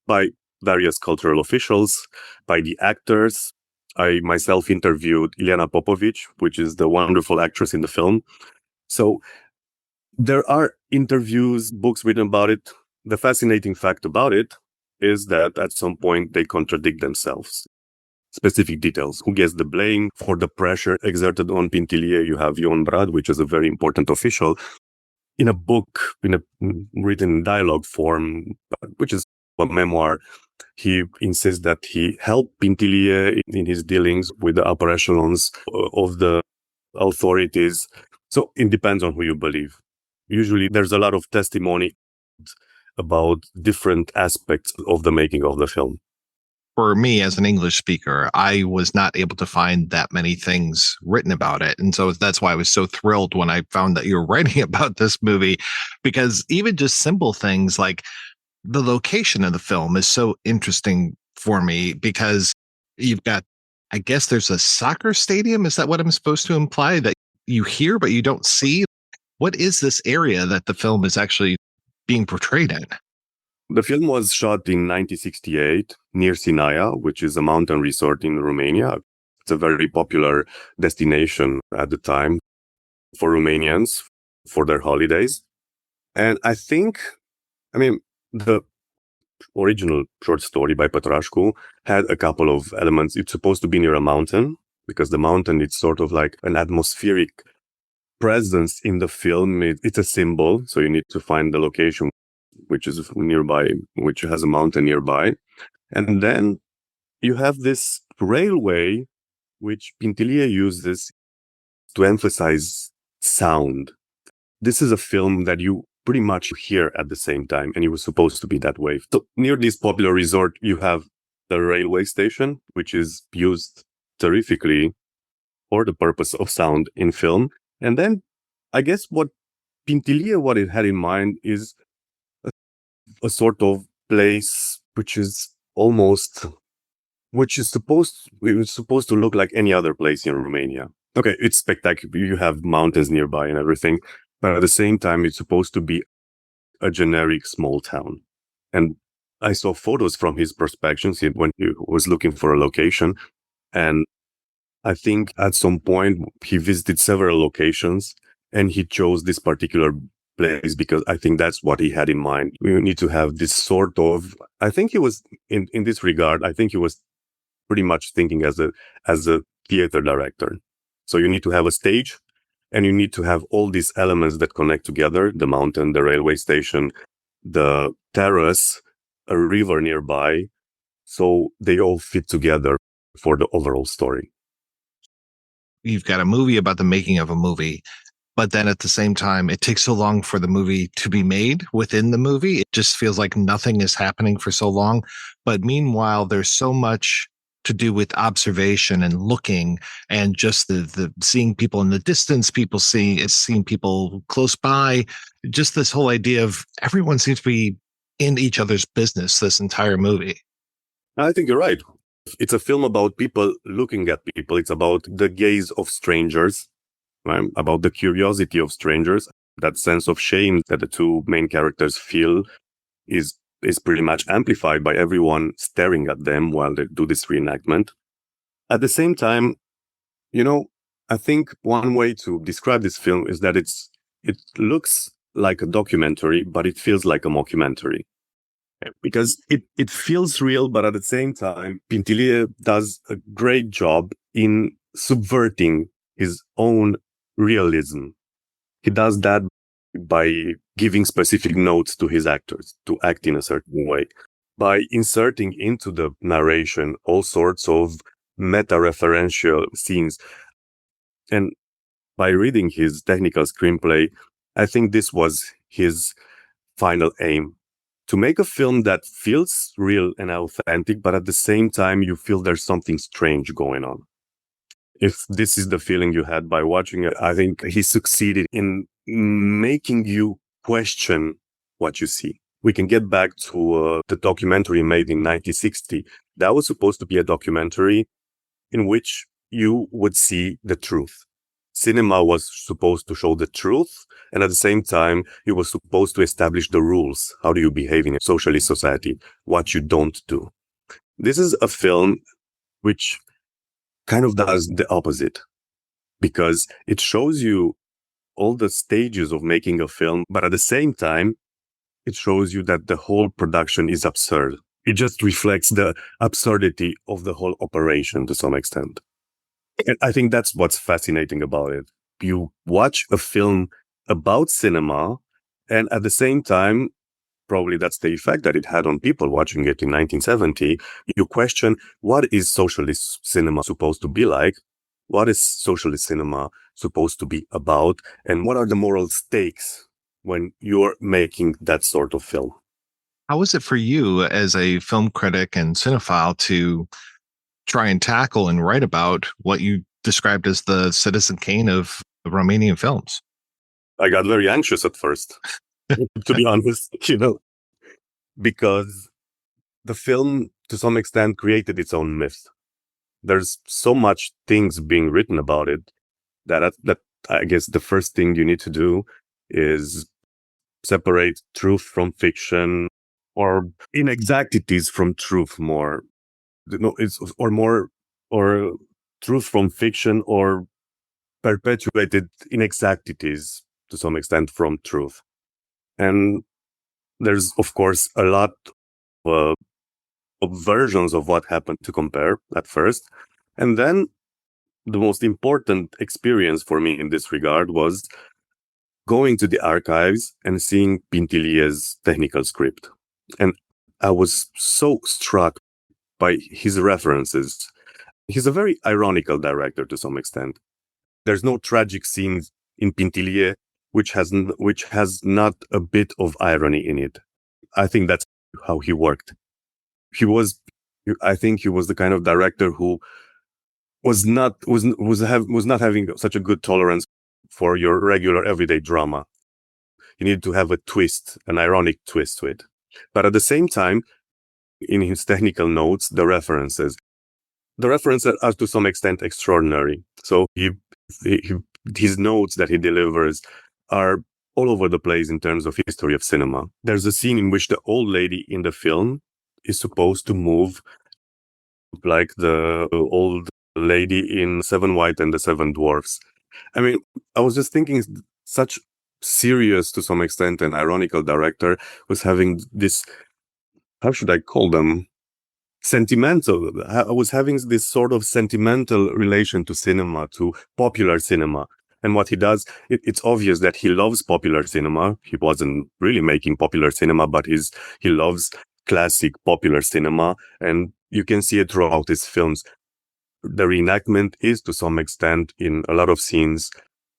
by various cultural officials, by the actors. I myself interviewed Ileana Popovic, which is the wonderful actress in the film. So there are interviews, books written about it. The fascinating fact about it is that at some point they contradict themselves. Specific details. Who gets the blame for the pressure exerted on Pintilie? You have Ion Brad, which is a very important official. In a book, written in dialogue form, which is a memoir, he insists that he helped Pintilie in his dealings with the upper echelons of the authorities. So it depends on who you believe. Usually there's a lot of testimony about different aspects of the making of the film. For me, as an English speaker, I was not able to find that many things written about it. And so that's why I was so thrilled when I found that you were writing about this movie, because even just simple things like the location of the film is so interesting for me, because you've got, I guess there's a soccer stadium. Is that what I'm supposed to imply, that you hear but you don't see? What is this area that the film is actually being portrayed in? The film was shot in 1968 near Sinaia, which is a mountain resort in Romania. It's a very popular destination at the time for Romanians for their holidays. And I think, the original short story by Pătrașcu had a couple of elements. It's supposed to be near a mountain, because the mountain is sort of like an atmospheric presence in the film. It's a symbol, so you need to find the location which is nearby, which has a mountain nearby. And then you have this railway, which Pintilie uses to emphasize sound. This is a film that you pretty much hear at the same time, and it was supposed to be that way. So near this popular resort, you have the railway station, which is used terrifically for the purpose of sound in film. And then I guess what it had in mind is a sort of place which is supposed to look like any other place in Romania. Okay, it's spectacular. You have mountains nearby and everything, but at the same time, it's supposed to be a generic small town. And I saw photos from his prospections when he was looking for a location. And I think at some point he visited several locations and he chose this particular place because I think that's what he had in mind. We need to have this sort of, I think he was in this regard, I think he was pretty much thinking as a theater director. So you need to have a stage and you need to have all these elements that connect together: the mountain, the railway station, the terrace, a river nearby. So they all fit together for the overall story. You've got a movie about the making of a movie, but then at the same time, it takes so long for the movie to be made within the movie. It just feels like nothing is happening for so long. But meanwhile, there's so much to do with observation and looking, and just the seeing people in the distance, seeing people close by. Just this whole idea of everyone seems to be in each other's business this entire movie. I think you're right. It's a film about people looking at people. It's about the gaze of strangers, right? About the curiosity of strangers. That sense of shame that the two main characters feel is pretty much amplified by everyone staring at them while they do this reenactment. At the same time, I think one way to describe this film is that it looks like a documentary, but it feels like a mockumentary. because it feels real, but at the same time, Pintilie does a great job in subverting his own realism. He does that by giving specific notes to his actors to act in a certain way, by inserting into the narration all sorts of meta-referential scenes. And by reading his technical screenplay, I think this was his final aim, to make a film that feels real and authentic, but at the same time, you feel there's something strange going on. If this is the feeling you had by watching it, I think he succeeded in making you question what you see. We can get back to the documentary made in 1960. That was supposed to be a documentary in which you would see the truth. Cinema was supposed to show the truth, and at the same time, it was supposed to establish the rules. How do you behave in a socialist society? What you don't do. This is a film which kind of does the opposite, because it shows you all the stages of making a film, but at the same time, it shows you that the whole production is absurd. It just reflects the absurdity of the whole operation to some extent. And I think that's what's fascinating about it. You watch a film about cinema, and at the same time, probably that's the effect that it had on people watching it in 1970. You question, what is socialist cinema supposed to be like? What is socialist cinema supposed to be about? And what are the moral stakes when you're making that sort of film? How is it for you as a film critic and cinephile to try and tackle and write about what you described as the Citizen Kane of Romanian films? I got very anxious at first, to be honest, because the film, to some extent, created its own myth. There's so much things being written about it that I guess the first thing you need to do is separate truth from fiction, or inexactitudes from truth more. Or truth from fiction, or perpetuated inexactitudes to some extent from truth. And there's, of course, a lot of versions of what happened to compare at first. And then the most important experience for me in this regard was going to the archives and seeing Pintilie's technical script. And I was so struck by his references. He's a very ironical director to some extent. There's no tragic scenes in Pintilie which has not a bit of irony in it. I think that's how he worked. I think he was the kind of director who was not having such a good tolerance for your regular everyday drama. You need to have a twist, an ironic twist to it. But at the same time, in his technical notes, the references are to some extent extraordinary. So his notes that he delivers are all over the place in terms of history of cinema. There's a scene in which the old lady in the film is supposed to move like the old lady in Seven White and the Seven Dwarfs. I mean, I was just thinking, such serious to some extent and ironical director was having this, how should I call them? Sentimental. I was having this sort of sentimental relation to cinema, to popular cinema. And what he does, it's obvious that he loves popular cinema. He wasn't really making popular cinema, but he loves classic popular cinema. And you can see it throughout his films. The reenactment is, to some extent, in a lot of scenes,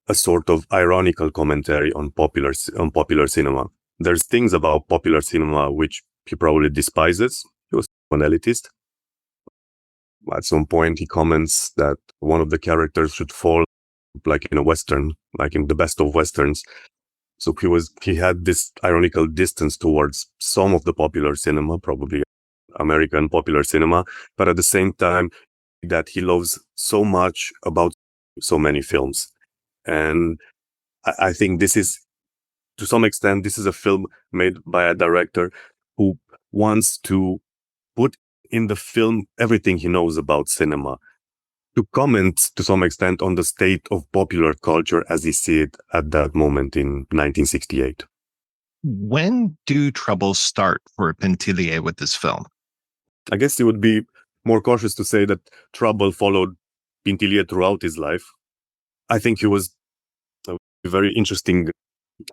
a sort of ironical commentary on popular cinema. There's things about popular cinema which he probably despises. He was an elitist. At some point, he comments that one of the characters should fall like in a Western, like in the best of Westerns. So he had this ironical distance towards some of the popular cinema, probably American popular cinema, but at the same time that he loves so much about so many films. And I think this is, to some extent, this is a film made by a director who wants to put in the film everything he knows about cinema, to comment to some extent on the state of popular culture as he see it at that moment in 1968. When do troubles start for Pintilie with this film? I guess it would be more cautious to say that trouble followed Pintilie throughout his life. I think he was a very interesting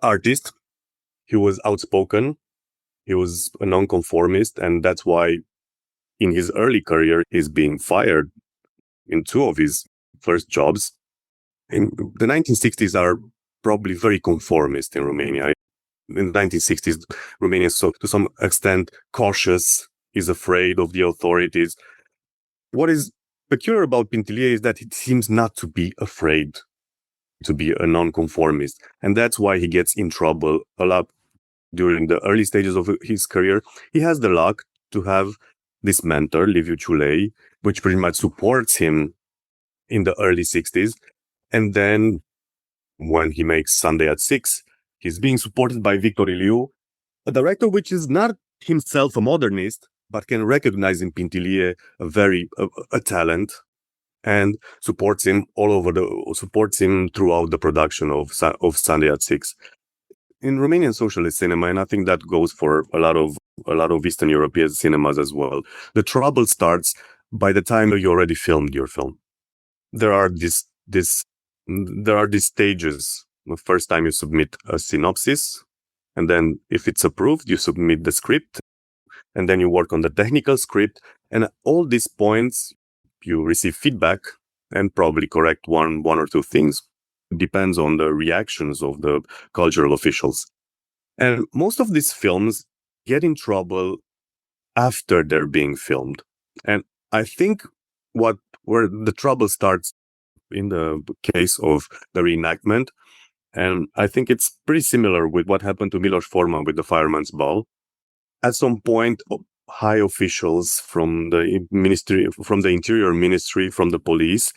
artist. He was outspoken. He was a nonconformist, and that's why in his early career, he's being fired in two of his first jobs. In the 1960s are probably very conformist in Romania. In the 1960s, Romania is to some extent cautious, is afraid of the authorities. What is peculiar about Pintilie is that he seems not to be afraid to be a nonconformist. And that's why he gets in trouble a lot during the early stages of his career. He has the luck to have this mentor, Liviu Ciulei, which pretty much supports him in the early 60s. And then when he makes Sunday at 6, he's being supported by Victor Iliu, a director which is not himself a modernist, but can recognize in Pintilie a talent, and supports him throughout the production of Sunday at 6. In Romanian socialist cinema, and I think that goes for a lot of Eastern European cinemas as well, the trouble starts by the time you already filmed your film. There are these stages. The first time you submit a synopsis, and then if it's approved, you submit the script, and then you work on the technical script, and at all these points you receive feedback and probably correct one or two things. It depends on the reactions of the cultural officials. And most of these films get in trouble after they're being filmed. And I think where the trouble starts in the case of the reenactment, and I think it's pretty similar with what happened to Miloš Forman with the Fireman's Ball. At some point, high officials from the ministry, from the Interior Ministry, from the police,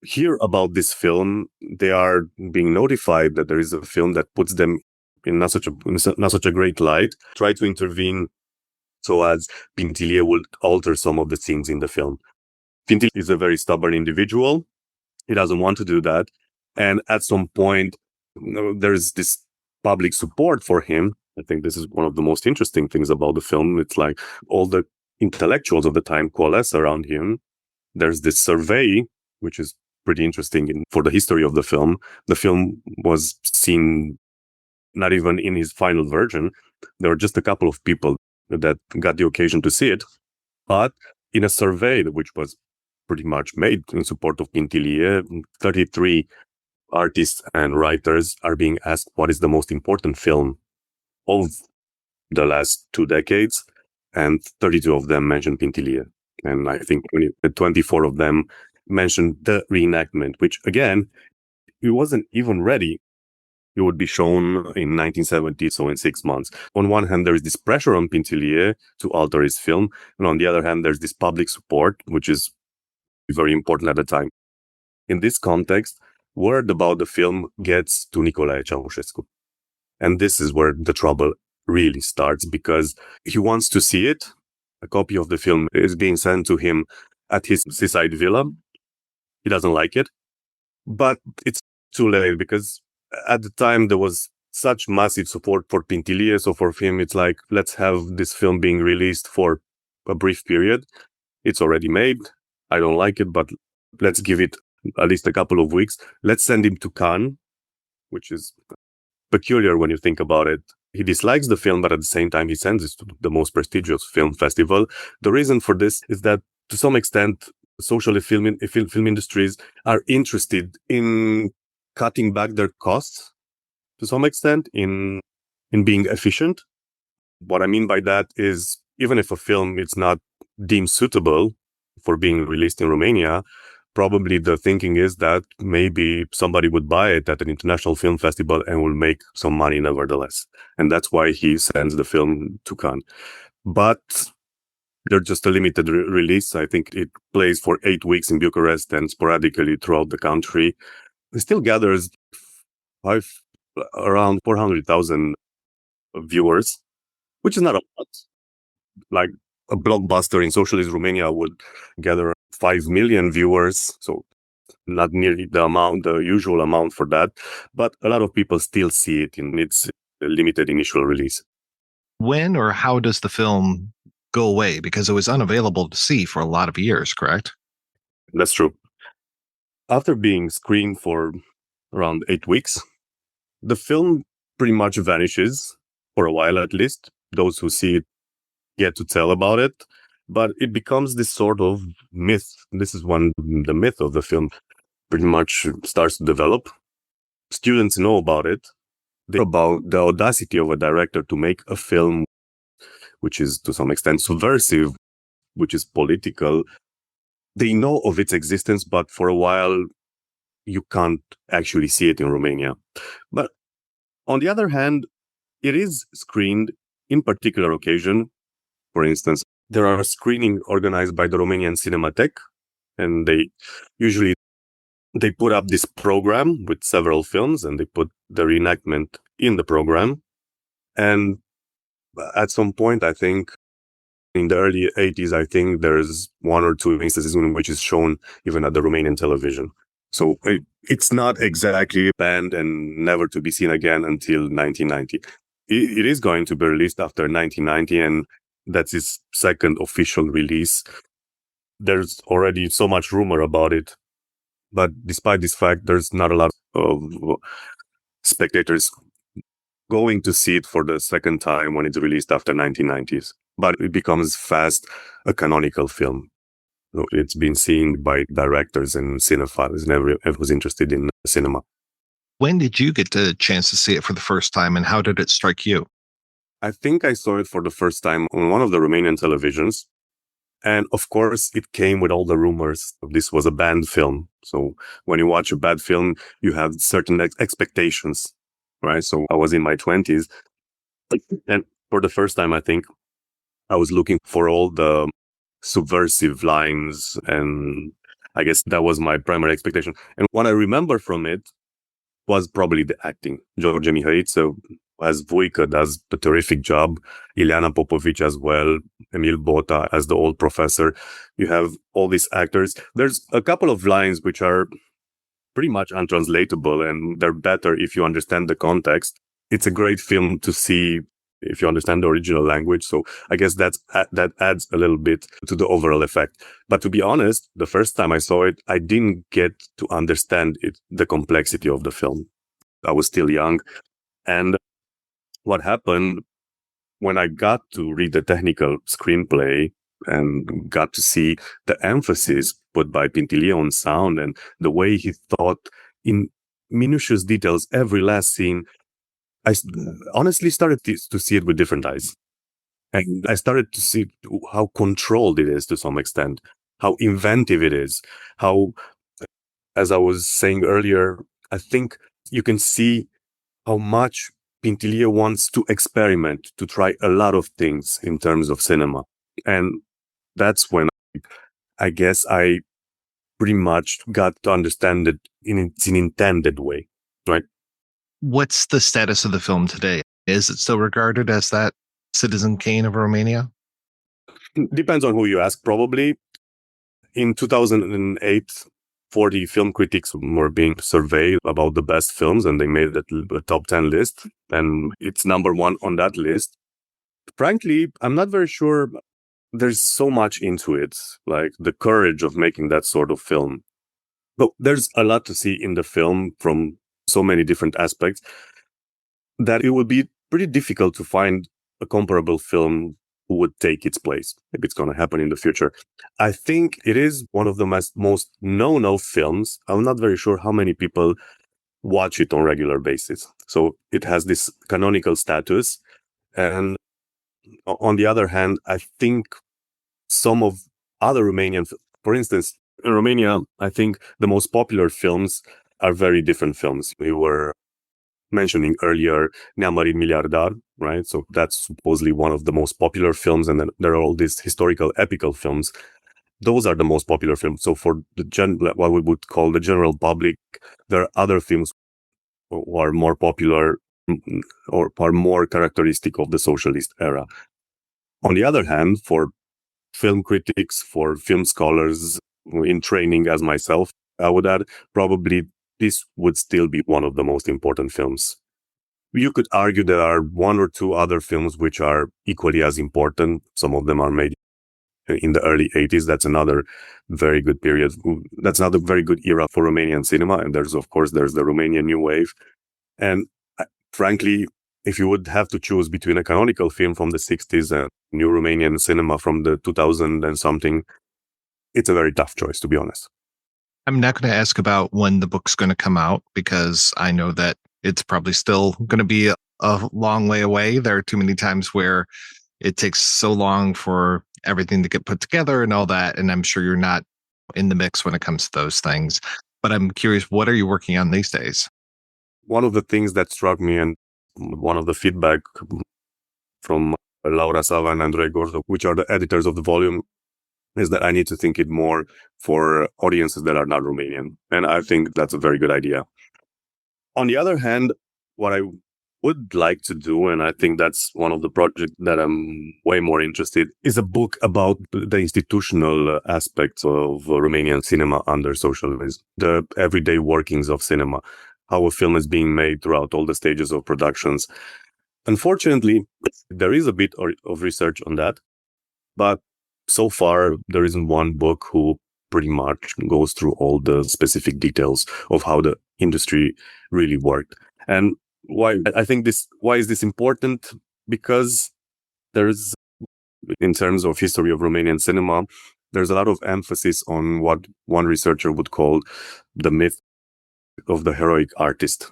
hear about this film. They are being notified that there is a film that puts them in not such a great light, try to intervene so as Pintilie will alter some of the scenes in the film. Pintilie is a very stubborn individual. He doesn't want to do that. And at some point, there's this public support for him. I think this is one of the most interesting things about the film. It's like all the intellectuals of the time coalesce around him. There's this survey, which is pretty interesting for the history of the film. The film was seen not even in his final version. There were just a couple of people that got the occasion to see it. But in a survey, which was pretty much made in support of Pintilie, 33 artists and writers are being asked what is the most important film of the last 2 decades, and 32 of them mentioned Pintilie. And I think 24 of them mentioned the reenactment, which again, it wasn't even ready. It would be shown in 1970, so in 6 months. On one hand, there is this pressure on Pintilie to alter his film, and on the other hand, there's this public support, which is very important at the time. In this context, word about the film gets to Nicolae Ceaușescu. And this is where the trouble really starts, because he wants to see it. A copy of the film is being sent to him at his seaside villa. He doesn't like it, but it's too late, because at the time there was such massive support for Pintilie. So for him, it's like, let's have this film being released for a brief period. It's already made. I don't like it, but let's give it at least a couple of weeks. Let's send him to Cannes, which is peculiar when you think about it. He dislikes the film, but at the same time, he sends it to the most prestigious film festival. The reason for this is that, to some extent, socialist film industries are interested in cutting back their costs, to some extent, in being efficient. What I mean by that is, even if a film is not deemed suitable for being released in Romania, probably the thinking is that maybe somebody would buy it at an international film festival and will make some money nevertheless. And that's why he sends the film to Cannes. But they're just a limited release. I think it plays for 8 weeks in Bucharest and sporadically throughout the country. It still gathers around 400,000 viewers, which is not a lot. Like a blockbuster in socialist Romania would gather 5 million viewers, so not nearly the usual amount for that. But a lot of people still see it, and it's limited initial release. When or how does the film go away? Because it was unavailable to see for a lot of years, correct? That's true. After being screened for around 8 weeks, the film pretty much vanishes for a while at least. Those who see it get to tell about it, but it becomes this sort of myth. This is when the myth of the film pretty much starts to develop. Students know about it. They know about the audacity of a director to make a film which is to some extent subversive, which is political. They know of its existence, but for a while, you can't actually see it in Romania. But on the other hand, it is screened in particular occasion. For instance, there are screenings organized by the Romanian Cinematheque, and they put up this program with several films, and they put the reenactment in the program. And at some point, I think, in the early 80s, I think there's 1 or 2 instances in which it's shown even at the Romanian television. So it's not exactly banned and never to be seen again until 1990. It is going to be released after 1990, and that's its second official release. There's already so much rumor about it. But despite this fact, there's not a lot of spectators going to see it for the second time when it's released after 1990s. But it becomes fast a canonical film. It's been seen by directors and cinephiles and everyone who's interested in cinema. When did you get the chance to see it for the first time, and how did it strike you? I think I saw it for the first time on one of the Romanian televisions. And of course, it came with all the rumors. This was a banned film. So when you watch a bad film, you have certain expectations, right? So I was in my 20s. And for the first time, I think I was looking for all the subversive lines. And I guess that was my primary expectation. And what I remember from it was probably the acting. George Mihaiță as Vuică does a terrific job. Ileana Popovici as well. Emil Bota as the old professor. You have all these actors. There's a couple of lines which are pretty much untranslatable, and they're better if you understand the context. It's a great film to see if you understand the original language. So I guess that adds a little bit to the overall effect. But to be honest, the first time I saw it, I didn't get to understand the complexity of the film. I was still young. And what happened when I got to read the technical screenplay and got to see the emphasis put by Pintilie on sound and the way he thought in minutious details, every last scene, I honestly started to see it with different eyes. And I started to see how controlled it is to some extent, how inventive it is, how, as I was saying earlier, I think you can see how much Pintilie wants to experiment, to try a lot of things in terms of cinema. And that's when I guess I pretty much got to understand it in its intended way, right? What's the status of the film today? Is it still regarded as that Citizen Kane of Romania? Depends on who you ask, probably. In 2008, 40 film critics were being surveyed about the best films, and they made a top 10 list, and it's number 1 on that list. Frankly, I'm not very sure there's so much into it, like the courage of making that sort of film. But there's a lot to see in the film from so many different aspects that it would be pretty difficult to find a comparable film who would take its place. Maybe it's going to happen in the future. I think it is one of the most known of films. I'm not very sure how many people watch it on a regular basis. So it has this canonical status. And on the other hand, I think some of other Romanian, for instance, in Romania, I think the most popular films are very different films. We were mentioning earlier Ne-am mărit miliardar, right? So that's supposedly one of the most popular films, and then there are all these historical epical films. Those are the most popular films. So for what we would call the general public, there are other films who are more popular or are more characteristic of the socialist era. On the other hand, for film critics, for film scholars in training as myself, I would add probably this would still be one of the most important films. You could argue there are one or two other films which are equally as important. Some of them are made in the early 80s. That's another very good period. That's another very good era for Romanian cinema. And there's the Romanian New Wave. And frankly, if you would have to choose between a canonical film from the 60s and new Romanian cinema from the 2000 and something, it's a very tough choice, to be honest. I'm not going to ask about when the book's going to come out, because I know that it's probably still going to be a long way away. There are too many times where it takes so long for everything to get put together and all that. And I'm sure you're not in the mix when it comes to those things. But I'm curious, what are you working on these days? One of the things that struck me, and one of the feedback from Laura Sava and Andrei Gorzo, which are the editors of the volume, is that I need to think it more for audiences that are not Romanian. And I think that's a very good idea. On the other hand, what I would like to do, and I think that's one of the projects that I'm way more interested, is a book about the institutional aspects of Romanian cinema under socialism, the everyday workings of cinema, how a film is being made throughout all the stages of productions. Unfortunately, there is a bit of research on that, but so far there isn't one book who pretty much goes through all the specific details of how the industry really worked. And why is this important? Because there's, in terms of history of Romanian cinema, there's a lot of emphasis on what one researcher would call the myth of the heroic artist,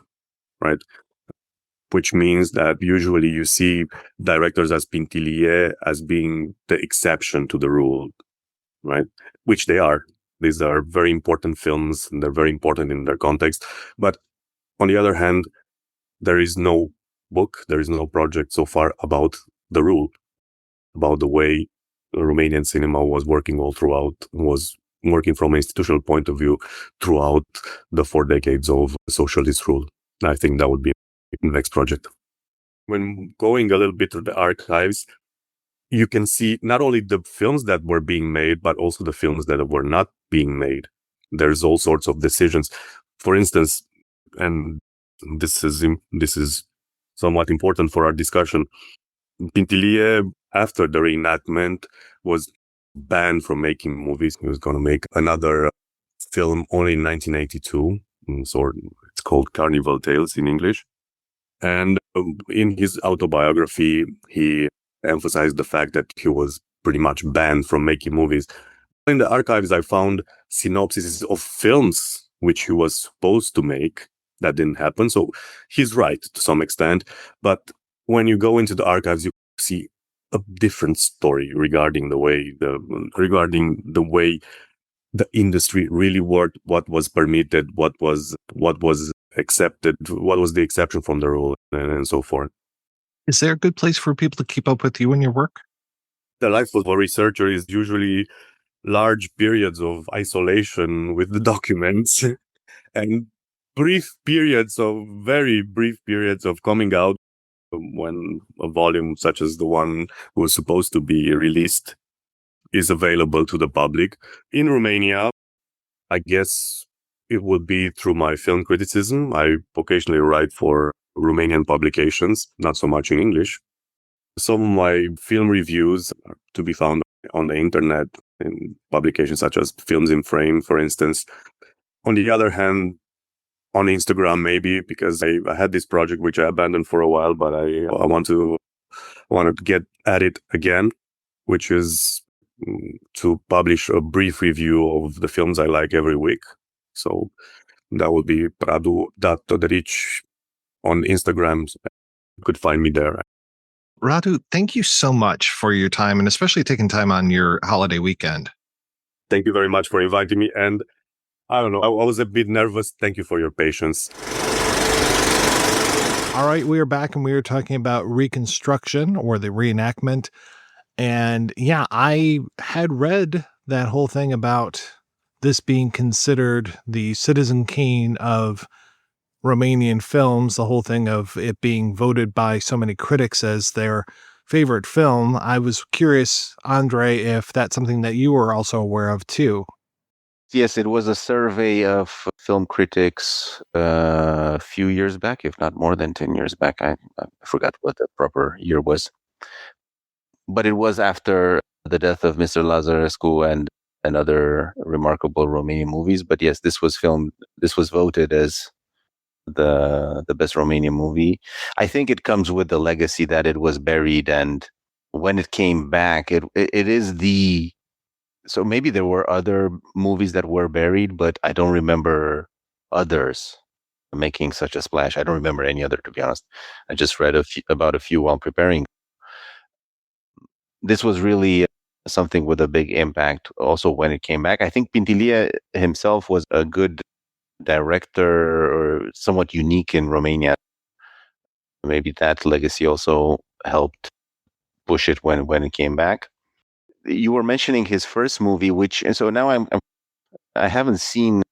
right? Which means that usually you see directors as Pintilie as being the exception to the rule, right? Which they are. These are very important films, and they're very important in their context. But on the other hand, there is no book, there is no project so far about the rule, about the way Romanian cinema was working was working from an institutional point of view throughout the 4 decades of socialist rule. I think that would be the next project. When going a little bit to the archives, you can see not only the films that were being made, but also the films that were not being made. There's all sorts of decisions. For instance, and this is somewhat important for our discussion, Pintilie, after the reenactment, was banned from making movies. He was going to make another film only in 1982. So it's called Carnival Tales in English. And in his autobiography, he emphasized the fact that he was pretty much banned from making movies. In the archives, I found synopses of films which he was supposed to make that didn't happen. So he's right to some extent. But when you go into the archives, you see a different story regarding the way the industry really worked, what was permitted, what was accepted, what was the exception from the rule, and so forth. Is there a good place for people to keep up with you and your work? The life of a researcher is usually large periods of isolation with the documents and very brief periods of coming out when a volume such as the one was supposed to be released is available to the public. In Romania, I guess it would be through my film criticism. I occasionally write for Romanian publications, not so much in English. Some of my film reviews are to be found on the internet in publications such as Films in Frame, for instance. On the other hand, on Instagram, maybe, because I had this project which I abandoned for a while, but I want to get at it again, which is to publish a brief review of the films I like every week. So that would be Radu.Todoric on Instagram. You could find me there. Radu, thank you so much for your time, and especially taking time on your holiday weekend. Thank you very much for inviting me. And I don't know, I was a bit nervous. Thank you for your patience. All right, we are back, and we are talking about Reconstruction, or the reenactment. And yeah, I had read that whole thing about this being considered the Citizen Kane of Romanian films, the whole thing of it being voted by so many critics as their favorite film. I was curious, Andre, if that's something that you were also aware of too. Yes, it was a survey of film critics a few years back, if not more than 10 years back. I forgot what the proper year was. But it was after the death of Mr. Lazarescu and other remarkable Romanian movies. But yes, this was voted as the best Romanian movie. I think it comes with the legacy that it was buried, and when it came back, it is the. So maybe there were other movies that were buried, but I don't remember others making such a splash. I don't remember any other, to be honest. I just read about a few while preparing. This was really something with a big impact also when it came back. I think Pintilie himself was a good director, or somewhat unique in Romania. Maybe that legacy also helped push it when it came back. You were mentioning his first movie, and so now I haven't seen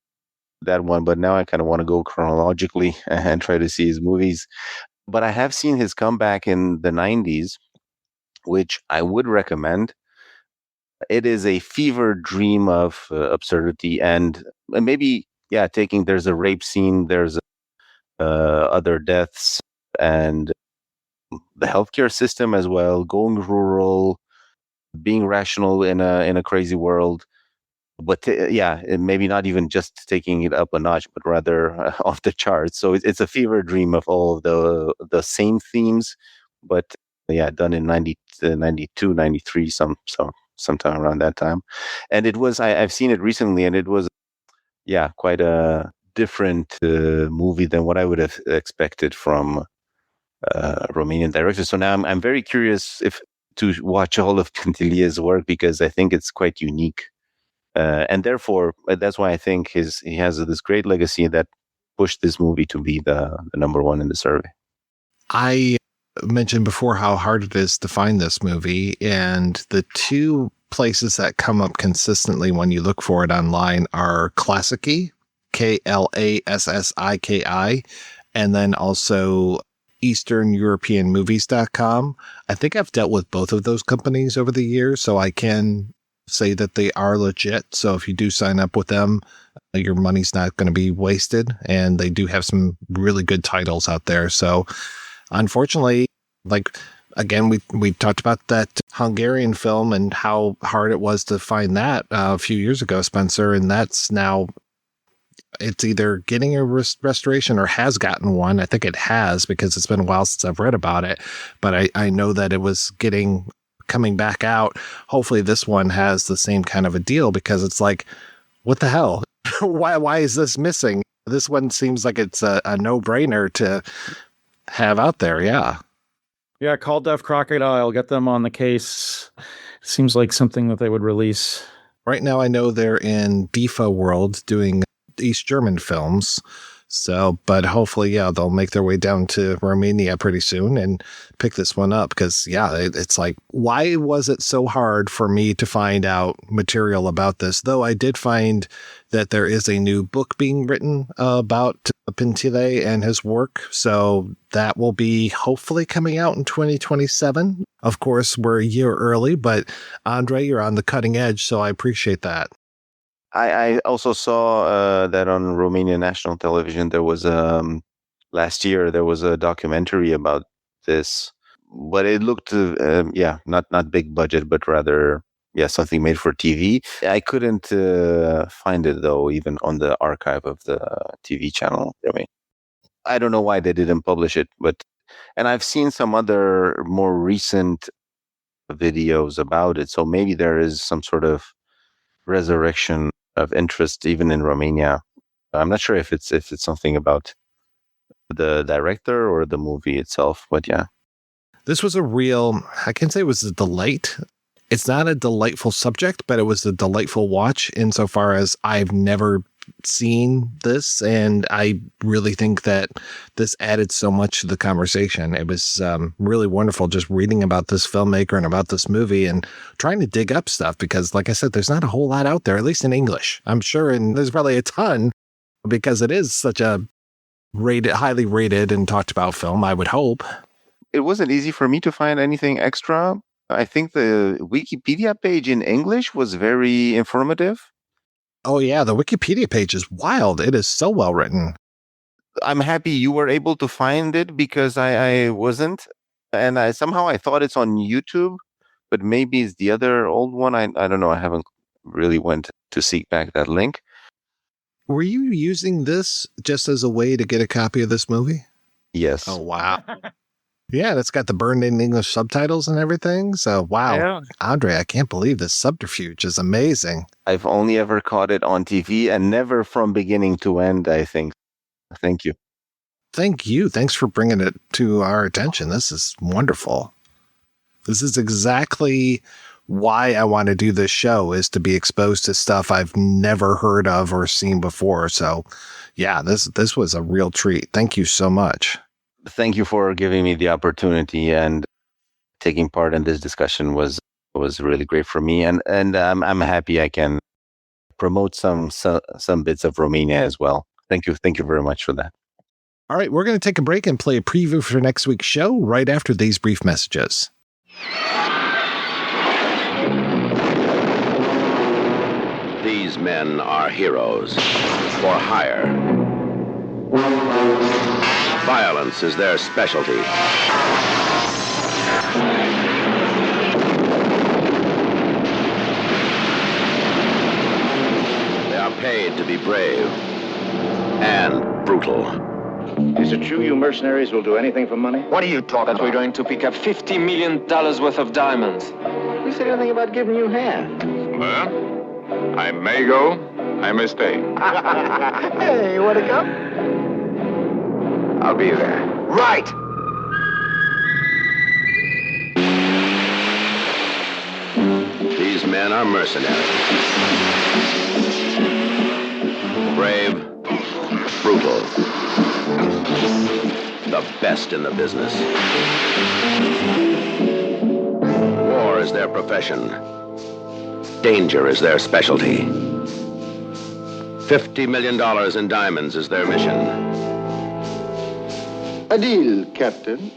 that one, but now I kind of want to go chronologically and try to see his movies. But I have seen his comeback in the 90s, which I would recommend. It is a fever dream of absurdity, and maybe, there's a rape scene, there's other deaths, and the healthcare system as well, going rural, being rational in a crazy world. But maybe not even just taking it up a notch, but rather off the charts. So it's a fever dream of all of the same themes, but done in 92, 93, sometime around that time. And it was, I've seen it recently, and it was, quite a different movie than what I would have expected from Romanian director. So now I'm very curious to watch all of Pintilie's work, because I think it's quite unique. And therefore, that's why I think he has this great legacy that pushed this movie to be the number one in the survey. I mentioned before how hard it is to find this movie, and the two places that come up consistently when you look for it online are Classiki, Klassiki, and then also EasternEuropeanMovies.com. I think I've dealt with both of those companies over the years, so I can say that they are legit. So if you do sign up with them, your money's not going to be wasted, and they do have some really good titles out there. So unfortunately, again, we talked about that Hungarian film and how hard it was to find that a few years ago, Spencer, and that's now, it's either getting a restoration or has gotten one. I think it has, because it's been a while since I've read about it, but I know that it was coming back out. Hopefully this one has the same kind of a deal, because it's like, what the hell? Why is this missing? This one seems like it's a no-brainer to have out there. Yeah, Call Deaf Crocodile, get them on the case. Seems like something that they would release. Right now I know they're in DIFA World doing East German films. So, but hopefully, they'll make their way down to Romania pretty soon and pick this one up, because, it's like, why was it so hard for me to find out material about this? Though I did find that there is a new book being written about Pintilie and his work. So that will be hopefully coming out in 2027. Of course, we're a year early, but Andre, you're on the cutting edge, so I appreciate that. I also saw that on Romanian national television, there was last year there was a documentary about this, but it looked not big budget, but rather something made for TV. I couldn't find it though, even on the archive of the TV channel. I mean, I don't know why they didn't publish it, and I've seen some other more recent videos about it, so maybe there is some sort of resurrection of interest even in Romania. I'm not sure if it's something about the director or the movie itself, but this was I can say it was a delight. It's not a delightful subject, but it was a delightful watch insofar as I've never seen this, and I really think that this added so much to the conversation. It was really wonderful just reading about this filmmaker and about this movie and trying to dig up stuff, because like I said, there's not a whole lot out there, at least in English, I'm sure, and there's probably a ton, because it is such a highly rated and talked about film, I would hope. It wasn't easy for me to find anything extra. I think the Wikipedia page in English was very informative. Oh, yeah. The Wikipedia page is wild. It is so well written. I'm happy you were able to find it because I wasn't. And somehow I thought it's on YouTube, but maybe it's the other old one. I don't know. I haven't really went to seek back that link. Were you using this just as a way to get a copy of this movie? Yes. Oh, wow. Yeah, it's got the burned in English subtitles and everything. So, wow. Yeah. Andre, I can't believe this subterfuge is amazing. I've only ever caught it on TV and never from beginning to end, I think. Thank you. Thank you. Thanks for bringing it to our attention. This is wonderful. This is exactly why I want to do this show, is to be exposed to stuff I've never heard of or seen before. So, yeah, this was a real treat. Thank you so much. Thank you for giving me the opportunity, and taking part in this discussion was really great for me. And I'm happy I can promote some bits of Romania as well. Thank you very much for that. All right, we're going to take a break and play a preview for next week's show right after these brief messages. These men are heroes for hire. Violence is their specialty. They are paid to be brave and brutal. Is it true you mercenaries will do anything for money? What are you talking about? We're going to pick up $50 million worth of diamonds. Who said anything about giving you hand? Well, I may go, I may stay. Hey, you want to come? I'll be there. Right! These men are mercenaries. Brave, brutal. The best in the business. War is their profession. Danger is their specialty. $50 million in diamonds is their mission. A deal, Captain.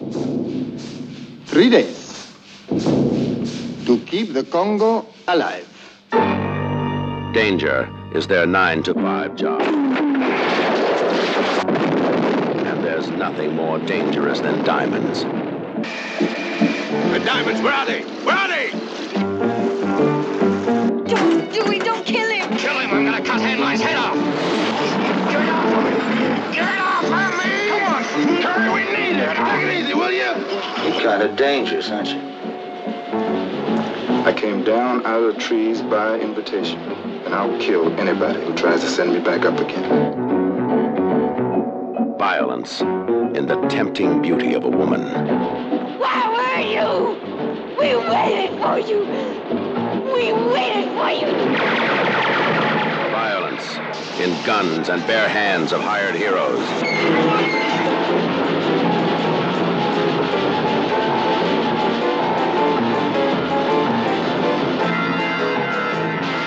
3 days. To keep the Congo alive. Danger is their 9-to-5 job. And there's nothing more dangerous than diamonds. The diamonds, where are they? Where are they? Don't do it, don't kill him. Kill him, I'm gonna cut Handline's head off. Get it off! Get it off of me! Come on, hurry, we need it. Take it easy, will you? You're kind of dangerous, aren't you? I came down out of the trees by invitation, and I'll kill anybody who tries to send me back up again. Violence in the tempting beauty of a woman. Where were you? We waited for you. We waited for you. Violence in guns and bare hands of hired heroes.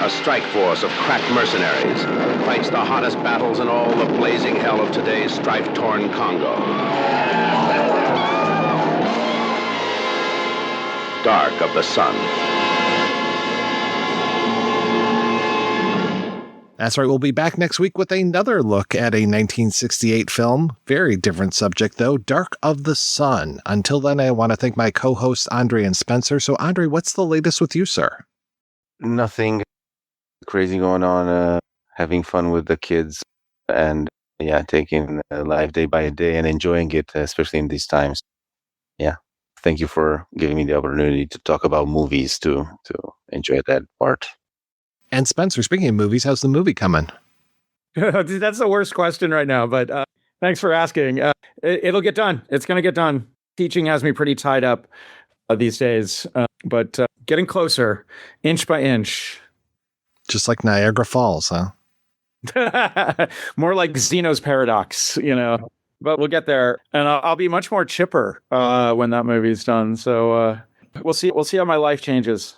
A strike force of crack mercenaries fights the hottest battles in all the blazing hell of today's strife-torn Congo. Dark of the Sun. That's right. We'll be back next week with another look at a 1968 film. Very different subject, though. Dark of the Sun. Until then, I want to thank my co-hosts, Andre and Spencer. So, Andre, what's the latest with you, sir? Nothing crazy going on. Having fun with the kids, and yeah, taking life day by day and enjoying it, especially in these times. Yeah. Thank you for giving me the opportunity to talk about movies, to enjoy that part. And Spencer, speaking of movies, how's the movie coming? That's the worst question right now, but thanks for asking. It'll get done. It's going to get done. Teaching has me pretty tied up these days, but getting closer, inch by inch. Just like Niagara Falls, huh? More like Zeno's paradox, you know. But we'll get there, and I'll be much more chipper when that movie's done. So we'll see. We'll see how my life changes.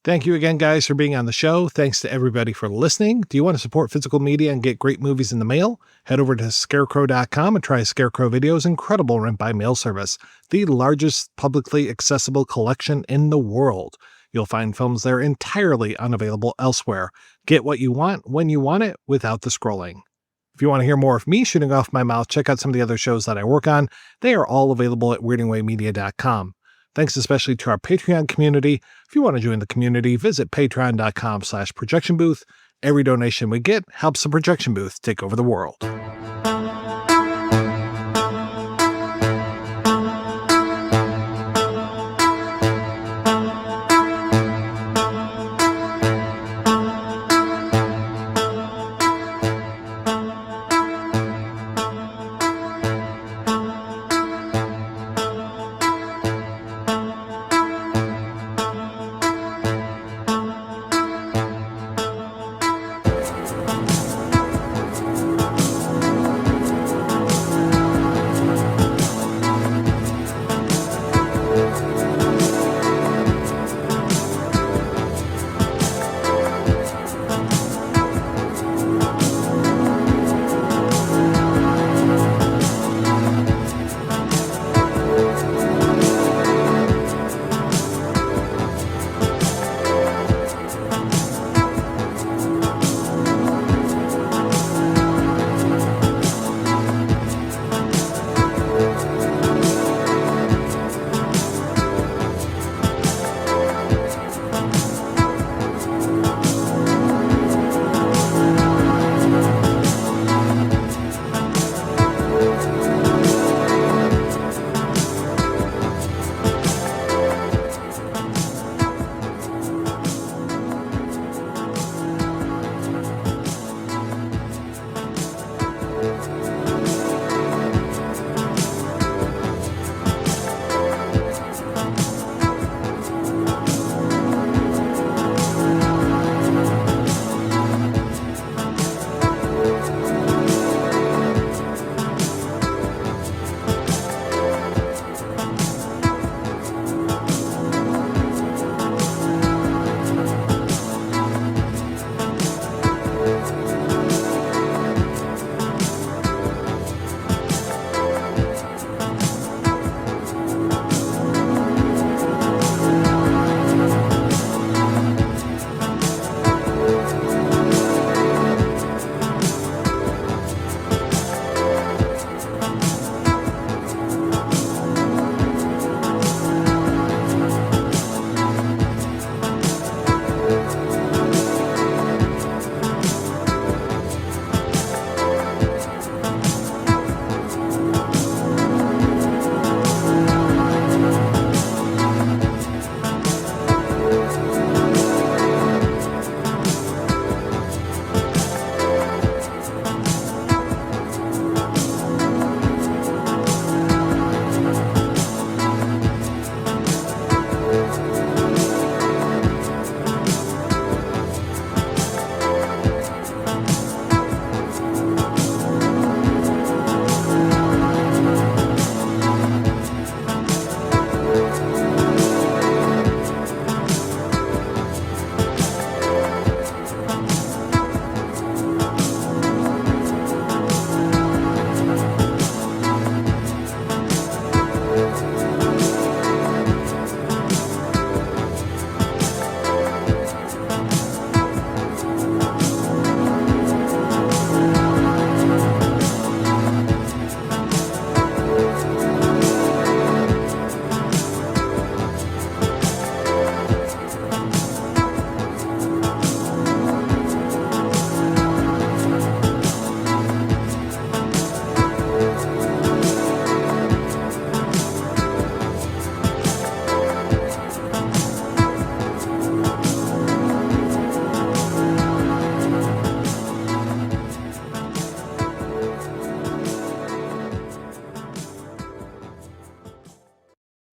Thank you again, guys, for being on the show. Thanks to everybody for listening. Do you want to support physical media and get great movies in the mail? Head over to scarecrow.com and try Scarecrow Video's incredible rent by mail service, the largest publicly accessible collection in the world. You'll find films there entirely unavailable elsewhere. Get what you want when you want it without the scrolling. If you want to hear more of me shooting off my mouth, check out some of the other shows that I work on. They are all available at weirdingwaymedia.com. Thanks especially to our Patreon community. If you want to join the community, visit patreon.com/projectionbooth. Every donation we get helps the projection booth take over the world.